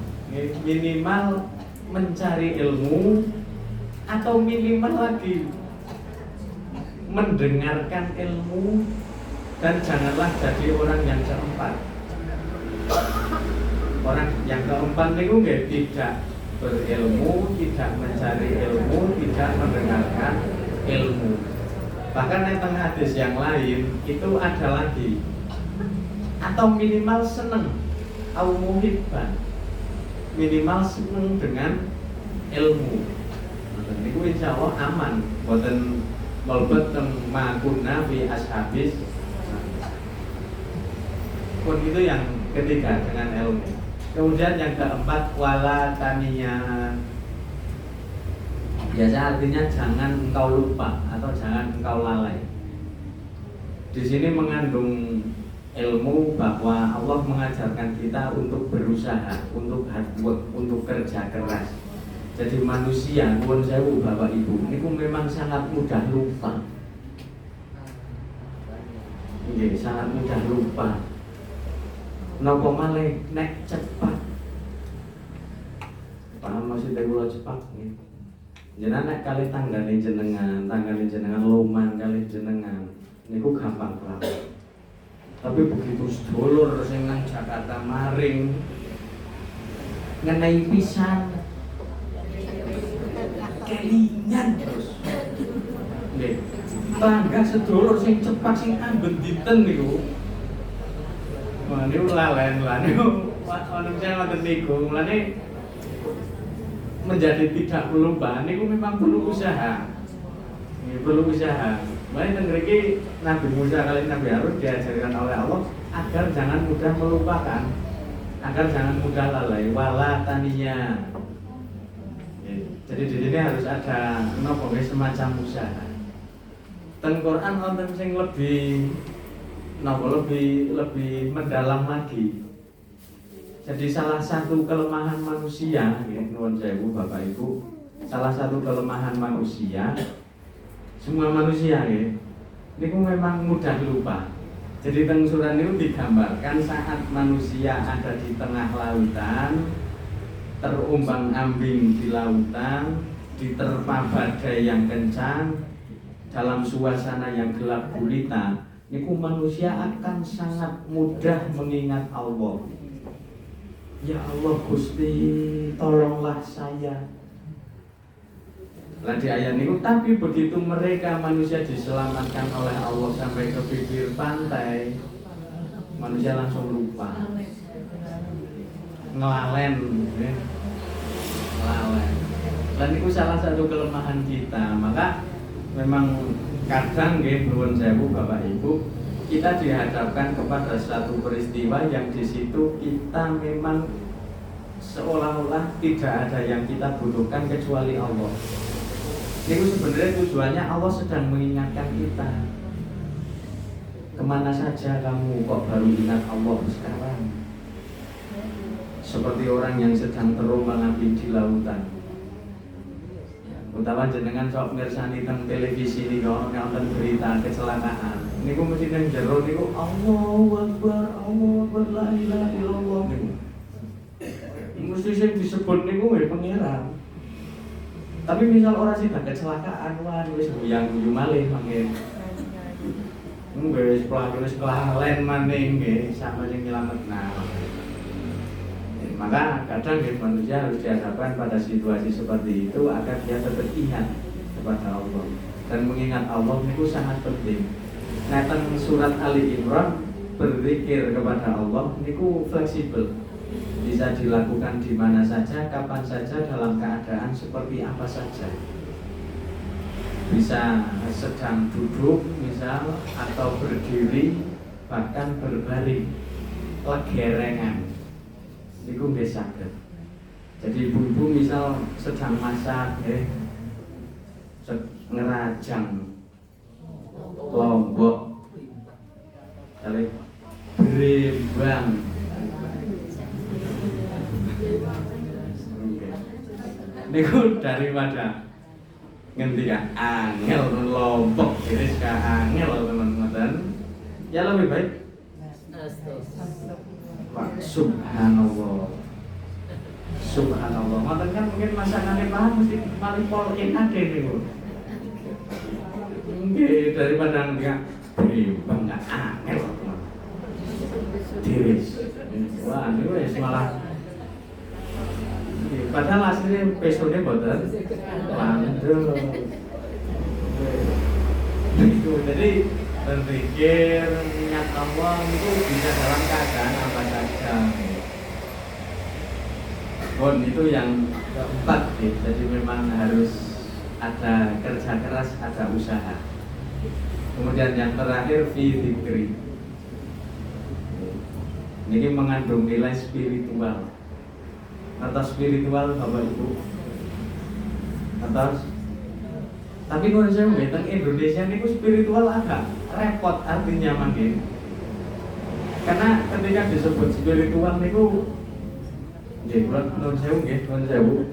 Speaker 1: mencari ilmu atau minimal lagi mendengarkan ilmu dan janganlah jadi orang yang keempat. Orang yang keempat itu tidak berilmu, tidak mencari ilmu, tidak mendengarkan ilmu. Bahkan yang tengah hadis yang lain itu ada lagi atau minimal seneng au muhibban, minimal seneng dengan ilmu. Niku insyaallah aman, boten melebet teng makunna fi ashabis. Pun itu yang ketiga dengan ilmu. Kemudian yang keempat wala taniya. Biasa artinya jangan engkau lupa atau jangan engkau lalai. Di sini mengandung ilmu bahwa Allah mengajarkan kita untuk berusaha, untuk hard work, untuk kerja keras. Jadi manusia, nuwun sewu Bapak Ibu, ini memang sangat mudah lupa. Iya, sangat mudah lupa. Napa malih nek cepat. Paham maksudnya kula cepat nggih. Jenengan nek kali tanggane jenengan loman kali jenengan niku gampang banget. Tapi begitu sedulur sing nang Jakarta maring ngenai pisan kelingan terus. Nggih. tangga sedulur sing cepat sing ambet dinten niku. Wah niku lalen lan niku manusia ngoten niku. Mulane menjadi tidak lupa niku memang perlu usaha. Ini perlu usaha. Mulane teng mriki Nabi Musa kali Nabi Harun diajarkan oleh Allah agar jangan mudah melupakan, agar jangan mudah lalai, wala taniya. Jadi di sini harus ada nopo semacam usaha. Teng Quran wonten sing lebih mendalam lagi. Jadi salah satu kelemahan manusia, nuwun sewu Bapak Ibu, salah satu kelemahan manusia, semua manusia niku memang mudah lupa. Jadi teng surat niku digambarkan saat manusia ada di tengah lautan, terumbang-ambing di lautan, diterpa badai yang kencang, dalam suasana yang gelap gulita, niku manusia akan sangat mudah mengingat Allah. Ya Allah Gusti, tolonglah saya. Lah di ayat niku, tapi begitu mereka manusia diselamatkan oleh Allah sampai ke bibir pantai, manusia langsung lupa. Ngelalen. Dan itu salah satu kelemahan kita. Maka memang kadang nuwun sewu Bapak Ibu, kita dihadapkan kepada satu peristiwa yang di situ kita memang seolah-olah tidak ada yang kita butuhkan kecuali Allah. Itu sebenarnya tujuannya Allah sedang mengingatkan kita. Kemana saja kamu kok baru ingat Allah sekarang? Seperti orang yang sedang terombang-ambing di lautan. Utawa jenengan sok mirsani teng televisi niku nonton berita kecelakaan. Niku mesti nang jero niku Allahu Akbar, la ilaha illallah niku. Mesti sing disebut niku pangeran. Tapi misal orang sih kecelakaan, wah wis guyang-guyu malih mangke. Wis kelalen maning nggih sampe sing nyelametna. Maka kadang manusia harus dihadapkan pada situasi seperti itu agar dia tetap ingat kepada Allah. Dan mengingat Allah itu sangat penting. Nah, teng surat Ali Imran berzikir kepada Allah itu fleksibel. Bisa dilakukan di mana saja, kapan saja, dalam keadaan seperti apa saja. Bisa sedang duduk misal, atau berdiri, bahkan berbaring, legerengan. Niku nggih saged. Jadi ibu-ibu misal sedang masak ngerajang lombok kali berimbang. Niku daripada ngendikan angel lombok iris ka angel teman-teman. Ya lebih baik Pak, subhanallah. Subhanallah. Ngoten kan mungkin masakannya paham mesti paling polin ade niku. Nggih daripada enggak berimbang enggak angel. Diris. Wah, niku wis malah padahal aslinya pesone boten landul. Itu jadi berpikir ingat Allah itu bisa dalam keadaan apa saja. Itu yang keempat, jadi memang harus ada kerja keras, ada usaha. Kemudian yang terakhir fi dzikri. Ini mengandung nilai spiritual. Atas spiritual Bapak Ibu. Atas. Tapi kalau saya tentang Indonesia ini spiritual agak repot artinya mungkin. Karena ketika disebut spiritual niku nggih nun sewu.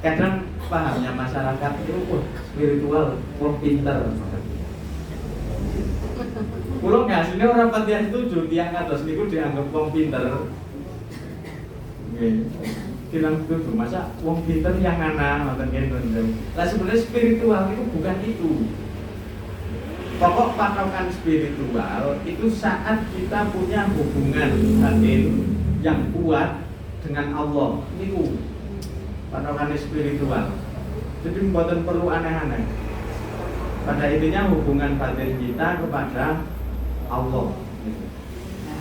Speaker 1: Kadang pahamnya masyarakat itu spiritual, pinter. Kulo ngasine ora pati setuju tiyang kados niku dianggap wong pinter. Nggih. Bilang setuju, masa wong pinter yang ana ngoten nggih. Lah sebenarnya spiritual itu bukan itu. Pokok patokan spiritual itu saat kita punya hubungan batin yang kuat dengan Allah. Niku patokan spiritual. Jadi mboten perlu aneh-aneh. Pada intinya hubungan batin kita kepada Allah.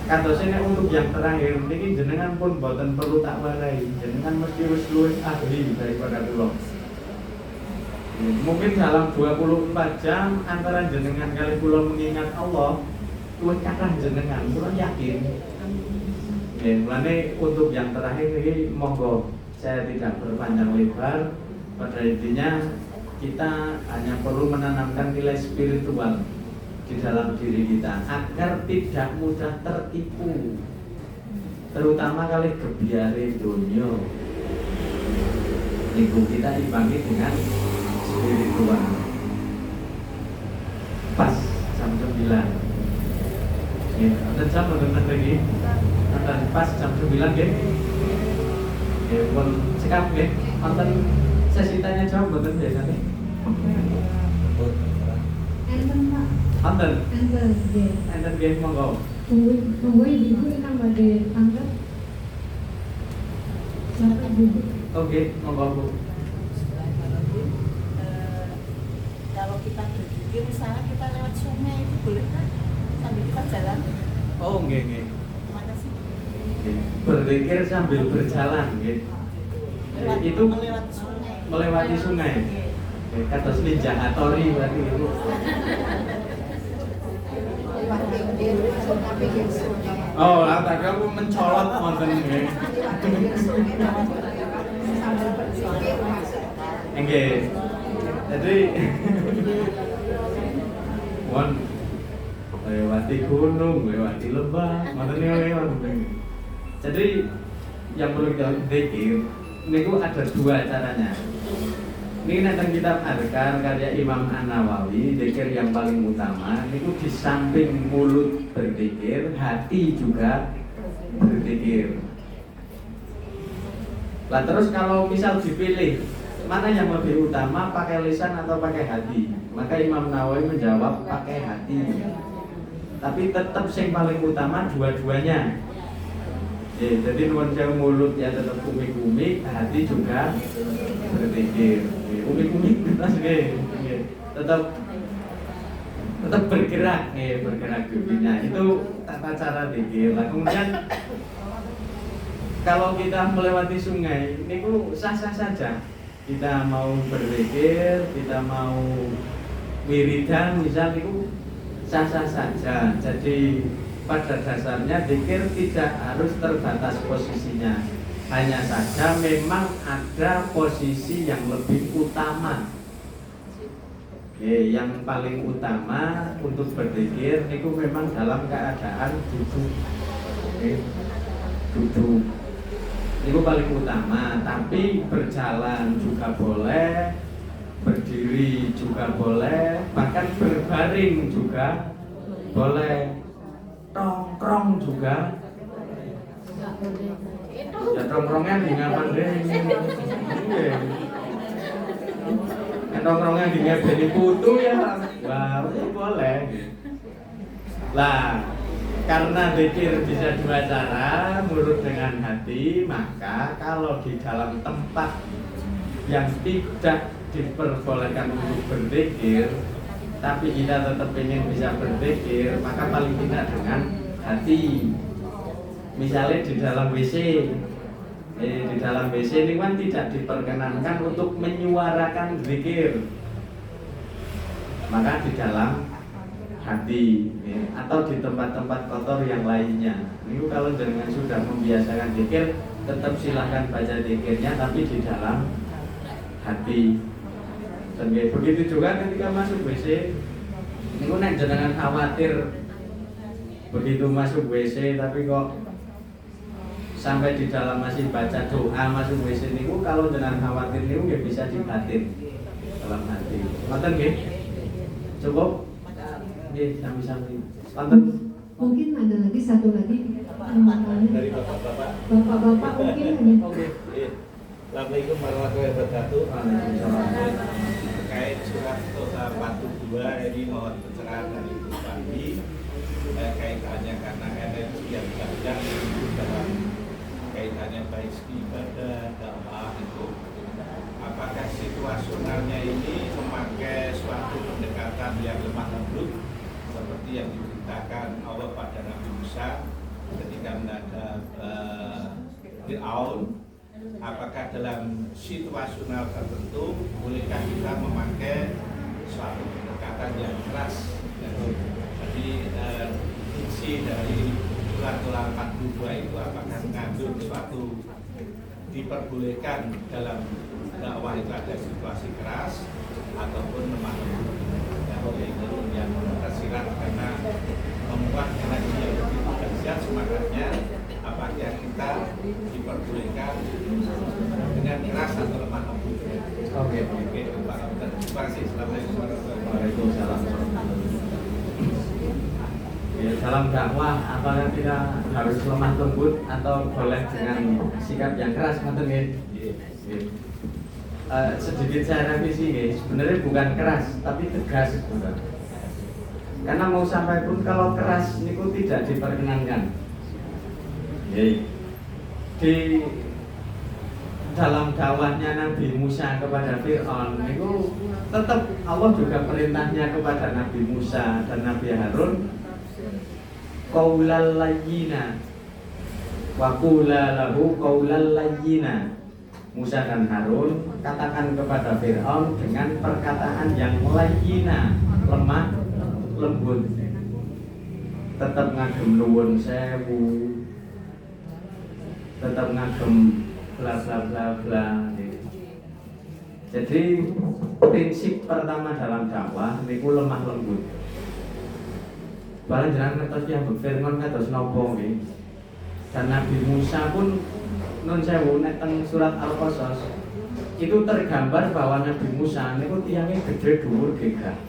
Speaker 1: Katosnya untuk yang terakhir ini jenengan pun boten perlu tak warai, jenengan mesti wis luwih ahli daripada kula. Mungkin dalam 24 jam antara jenengan kali kula mengingat Allah luwih kathah jenengan, kula yakin. Mulane untuk yang terakhir ini monggo saya tidak berpanjang lebar. Pada intinya kita hanya perlu menanamkan nilai spiritual di dalam diri kita agar tidak mudah tertipu, terutama kali kebiare dunia. Ibu kita imbangi dengan spiritual. Pas jam 9 ada jam benar lagi ada pas jam 9 ya pun sekap ya nonton sesi tanya jawab betul biasanya Anten, enten nggih monggo.
Speaker 3: Monggo ibu ingkang badhe tanggap. Siapa ibu?
Speaker 1: Oke, monggo Bu.
Speaker 2: Kalau kita berpikir misalnya kita lewat sungai itu boleh kan? Sambil kita jalan.
Speaker 1: Oh, nggih.
Speaker 2: Terima kasih.
Speaker 1: Berzikir sambil berjalan nggih. Itu melewati sungai. Kata ninja atori berarti itu. Oh, tadi aku mencolot wonten nggih. Nggih. Jadi lewati gunung, lewati lembah, ngoten lewat. Jadi yang perlu kita pikir, ini ada dua caranya. Ini tentang kitab Adhkar karya Imam An-Nawawi, zikir yang paling utama itu di samping mulut berzikir, hati juga berzikir. Lah terus kalau misal dipilih mana yang lebih utama, pakai lisan atau pakai hati? Maka Imam Nawawi menjawab pakai hati. Tapi tetap yang paling utama dua-duanya. Jadi nuwun sewu mulut ya tetap umi-umi, hati juga berzikir. Umi-umi terus tetap bergerak bergerak dunia. Itu tata cara zikir. Nah, kemudian kalau kita melewati sungai, ini sah-sah saja. Kita mau berzikir, kita mau wiridan misal itu sah-sah saja. Jadi pada dasarnya zikir tidak harus terbatas posisinya. Hanya saja memang ada posisi yang lebih utama. Yang paling utama untuk berzikir itu memang dalam keadaan duduk. Duduk. Itu paling utama, tapi berjalan juga boleh, berdiri juga boleh, bahkan berbaring juga boleh, tongkrong juga. Ya tongkrongnya di ngapain deh? Tongkrongnya di ngabeni putu ya, wah itu boleh. Lah, karena zikir bisa dua cara, mulut dengan hati, maka kalau di dalam tempat yang tidak diperbolehkan untuk berzikir, tapi kita tetap ingin bisa berzikir, maka paling tidak dengan hati. Misalnya di dalam WC, di dalam WC ini kan tidak diperkenankan untuk menyuarakan zikir, maka di dalam hati atau di tempat-tempat kotor yang lainnya. Ini kalau jangan sudah membiasakan zikir, tetap silahkan baca zikirnya, tapi di dalam hati. Dan begitu juga ketika masuk WC, ini nek jangan khawatir begitu masuk WC tapi kok sampai di dalam masih baca doa masuk WC ini, kalau jangan khawatir ini nggak bisa dibatin dalam hati. Ngoten nggih? Cukup? Nggih, sami-sami. Wonten.
Speaker 3: Mungkin ada lagi satu lagi
Speaker 4: dari bapak-bapak.
Speaker 3: Bapak-bapak mungkin hanya.
Speaker 4: Oke. Assalamualaikum warahmatullahi wabarakatuh. Terkait surat Tosa 42 ini mohon pencerahan dari Ibu Pandi kaitannya karena energi yang banyak itu dalam kaitannya baik ibadah, dakwah itu. Apakah situasionalnya ini memakai suatu pendekatan sikap yang lemah lembut seperti yang diceritakan Allah pada Nabi Musa ketika menghadap Fir'aun. Apakah dalam situasional tertentu bolehkah kita memakai suatu pendekatan yang keras? Jadi isi dari surat 42 itu apakah mengandung suatu diperbolehkan dalam dakwah itu ada situasi keras ataupun lemah lembut? Itu yang tersirat karena membuat energi yang begitu dahsyat semangatnya, apakah kita diperbolehkan dengan keras atau lemah lembut?
Speaker 1: Oke.
Speaker 4: Pak. Terima kasih. Assalamualaikum warahmatullahi
Speaker 1: Waalaikumsalam. Ya, dalam dakwah apakah kita harus lemah lembut atau boleh dengan sikap yang keras, ngoten nggih? Sedikit saya revisi nggih, sebenarnya bukan keras tapi tegas, bukan. Karena mau sampai pun kalau keras niku tidak diperkenankan. Di dalam dakwahnya Nabi Musa kepada Fir'aun niku tetap Allah juga perintahnya kepada Nabi Musa dan Nabi Harun qaulal layyina wa qula lahu qaulal layyina. Musa dan Harun katakan kepada Fir'aun dengan perkataan yang layyina, lemah lembut. Tetap ngagem nuwun sewu, tetap ngagem bla bla bla bla. Jadi prinsip pertama dalam dakwah niku lemah lembut. Barang jenengan ngertos yang Fir'aun kados napa nggih. Dan Nabi Musa pun nun sewu nek teng surat Al-Qasas itu tergambar bahwa Nabi Musa niku tiyangnya gede dhuwur gegah.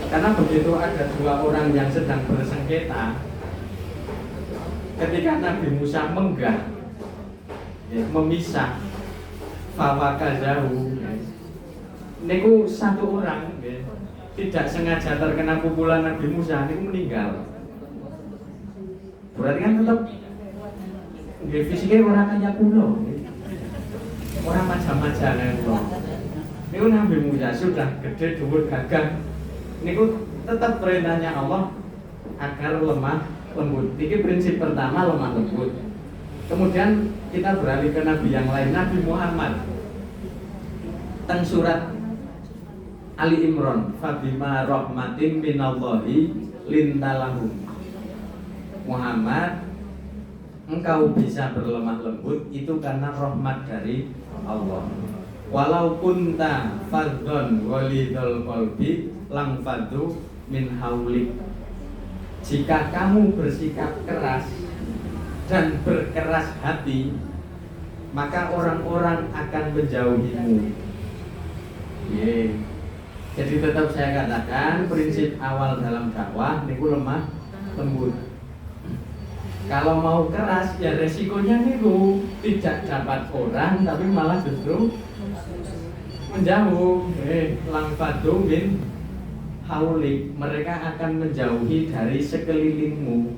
Speaker 1: Karena begitu ada dua orang yang sedang bersengketa, ketika Nabi Musa menggah, memisah, fawakazahu, niku satu orang tidak sengaja terkena pukulan Nabi Musa, niku meninggal. Berarti kan tetap fisiknya orang kaya kuno, orang macam-macam kuno. Niku Nabi Musa sudah gede dhuwur gagah. Niku tetap perintahnya Allah agar lemah lembut. Ini prinsip pertama, lemah lembut. Kemudian kita beralih ke Nabi yang lain, Nabi Muhammad. Teng surat Ali Imran, fabima rahmatin minallahi lintalahum. Muhammad, engkau bisa berlemah lembut itu karena rahmat dari Allah. Walau kunta fadzon walidul qalbi lang faddu min haulik. Jika kamu bersikap keras dan berkeras hati, maka orang-orang akan menjauhimu. Jadi tetap saya katakan prinsip awal dalam dakwah niku lemah lembut. Kalau mau keras ya resikonya niku tidak dapat orang tapi malah justru menjauh. Lang faddu min haulik, mereka akan menjauhi dari sekelilingmu.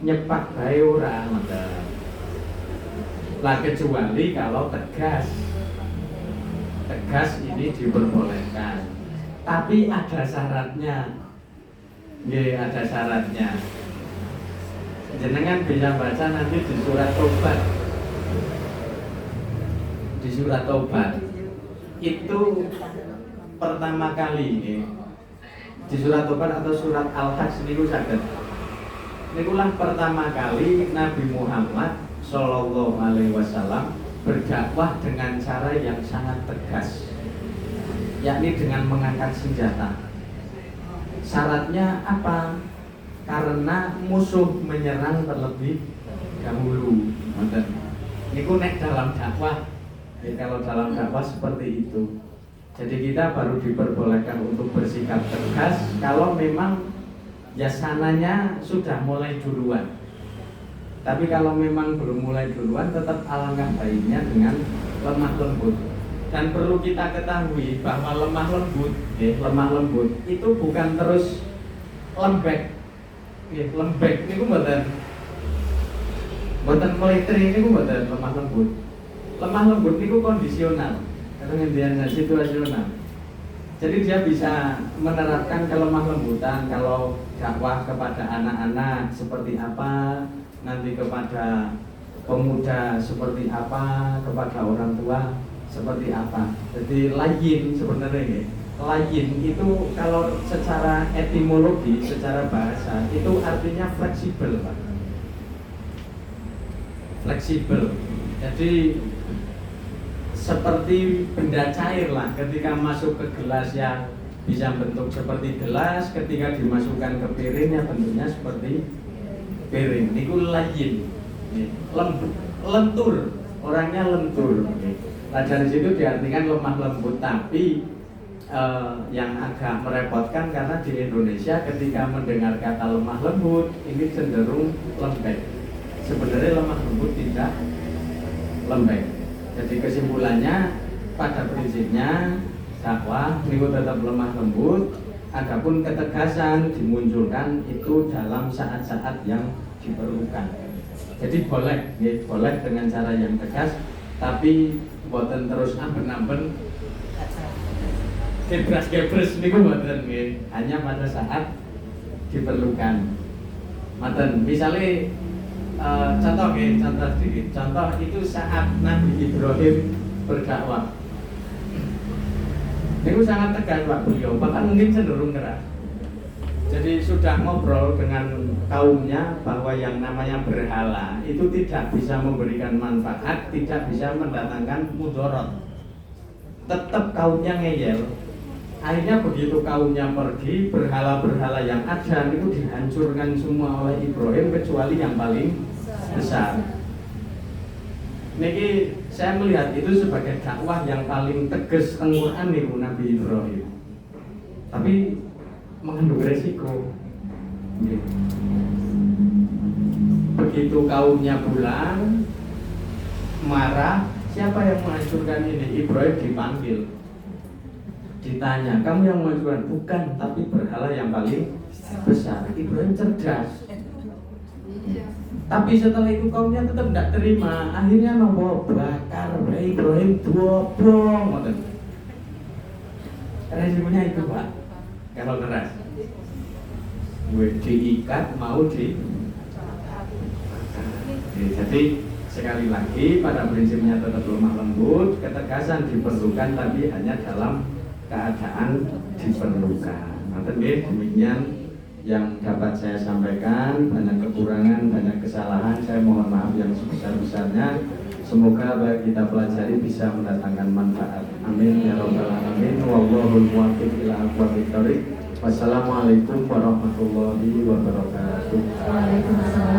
Speaker 1: Nyepak bae ora ngoten. Lah kecuali kalau tegas. Tegas ini diperbolehkan. Tapi ada syaratnya. Nggih, ada syaratnya. Jenengan bisa baca nanti di surat Tobat. Di surat Tobat itu pertama kali ini di surat Tobat atau surat Al-Hajj niku saged. Nikulah pertama kali Nabi Muhammad Shallallahu Alaihi Wasallam berdakwah dengan cara yang sangat tegas, yakni dengan mengangkat senjata. Syaratnya apa? Karena musuh menyerang terlebih dahulu. Niku nek dalam dakwah. Kalau dalam dakwah seperti itu. Jadi kita baru diperbolehkan untuk bersikap tegas kalau memang ya sananya sudah mulai duluan. Tapi kalau memang belum mulai duluan, tetap alangkah baiknya dengan lemah lembut. Dan perlu kita ketahui bahwa lemah lembut itu bukan terus lembek. Lembek niku mboten meletri niku mboten lemah lembut. Lemah lembut niku kondisional, kadang-kadang situasional. Jadi dia bisa menerapkan kelemah lembutan. Kalau dakwah kepada anak-anak seperti apa, nanti kepada pemuda seperti apa, kepada orang tua seperti apa. Jadi layin sebenarnya ya. Layin itu kalau secara etimologi, secara bahasa itu artinya fleksibel, Pak. Fleksibel. Jadi seperti benda cair lah, ketika masuk ke gelas yang bisa bentuk seperti gelas, ketika dimasukkan ke piring ya bentuknya seperti piring. Niku layin, lentur, orangnya lentur. Nah dari situ diartikan lemah lembut, tapi yang agak merepotkan karena di Indonesia ketika mendengar kata lemah lembut ini cenderung lembek. Sebenarnya lemah lembut tidak lembek. Jadi kesimpulannya pada prinsipnya dakwah niku tetap lemah lembut, adapun ketegasan dimunculkan itu dalam saat-saat yang diperlukan. Jadi boleh, ya, boleh dengan cara yang tegas, tapi boten terus amben-amben gebras-gebres niku boten nggih, hanya pada saat diperlukan. Maten, misalnya contoh sedikit. Contoh itu saat Nabi Ibrahim berdakwah. Itu sangat tegas Pak beliau, bahkan mungkin cenderung keras. Jadi sudah ngobrol dengan kaumnya bahwa yang namanya berhala itu tidak bisa memberikan manfaat, tidak bisa mendatangkan mudarat. Tetap kaumnya ngeyel. Akhirnya begitu kaumnya pergi, berhala-berhala yang ada itu dihancurkan semua oleh Ibrahim kecuali yang paling besar. Niki saya melihat itu sebagai dakwah yang paling tegas Al-Quran niku Nabi Ibrahim. Tapi mengandung resiko. Begitu kaumnya pulang, marah, siapa yang menghancurkan ini? Ibrahim dipanggil. Ditanya, kamu yang menghancurkan? Bukan, tapi berhala yang paling besar. Ibrahim cerdas. Tapi setelah itu kaumnya tetap tidak terima. Akhirnya mau bakar Ibrahim dobong. Resikonya itu Pak. Kalau keras, gue diikat mau di. Jadi sekali lagi pada prinsipnya tetap lemah lembut, ketegasan diperlukan tapi hanya dalam keadaan diperlukan. Demikian yang dapat saya sampaikan. Banyak kekurangan, banyak kesalahan, saya mohon maaf yang sebesar-besarnya. Semoga apa yang kita pelajari bisa mendatangkan manfaat. Amin ya rabbal alamin. Wallahul muwaffiq ila aqwamit thoriq. Wassalamualaikum warahmatullahi wabarakatuh.
Speaker 3: Waalaikumsalam.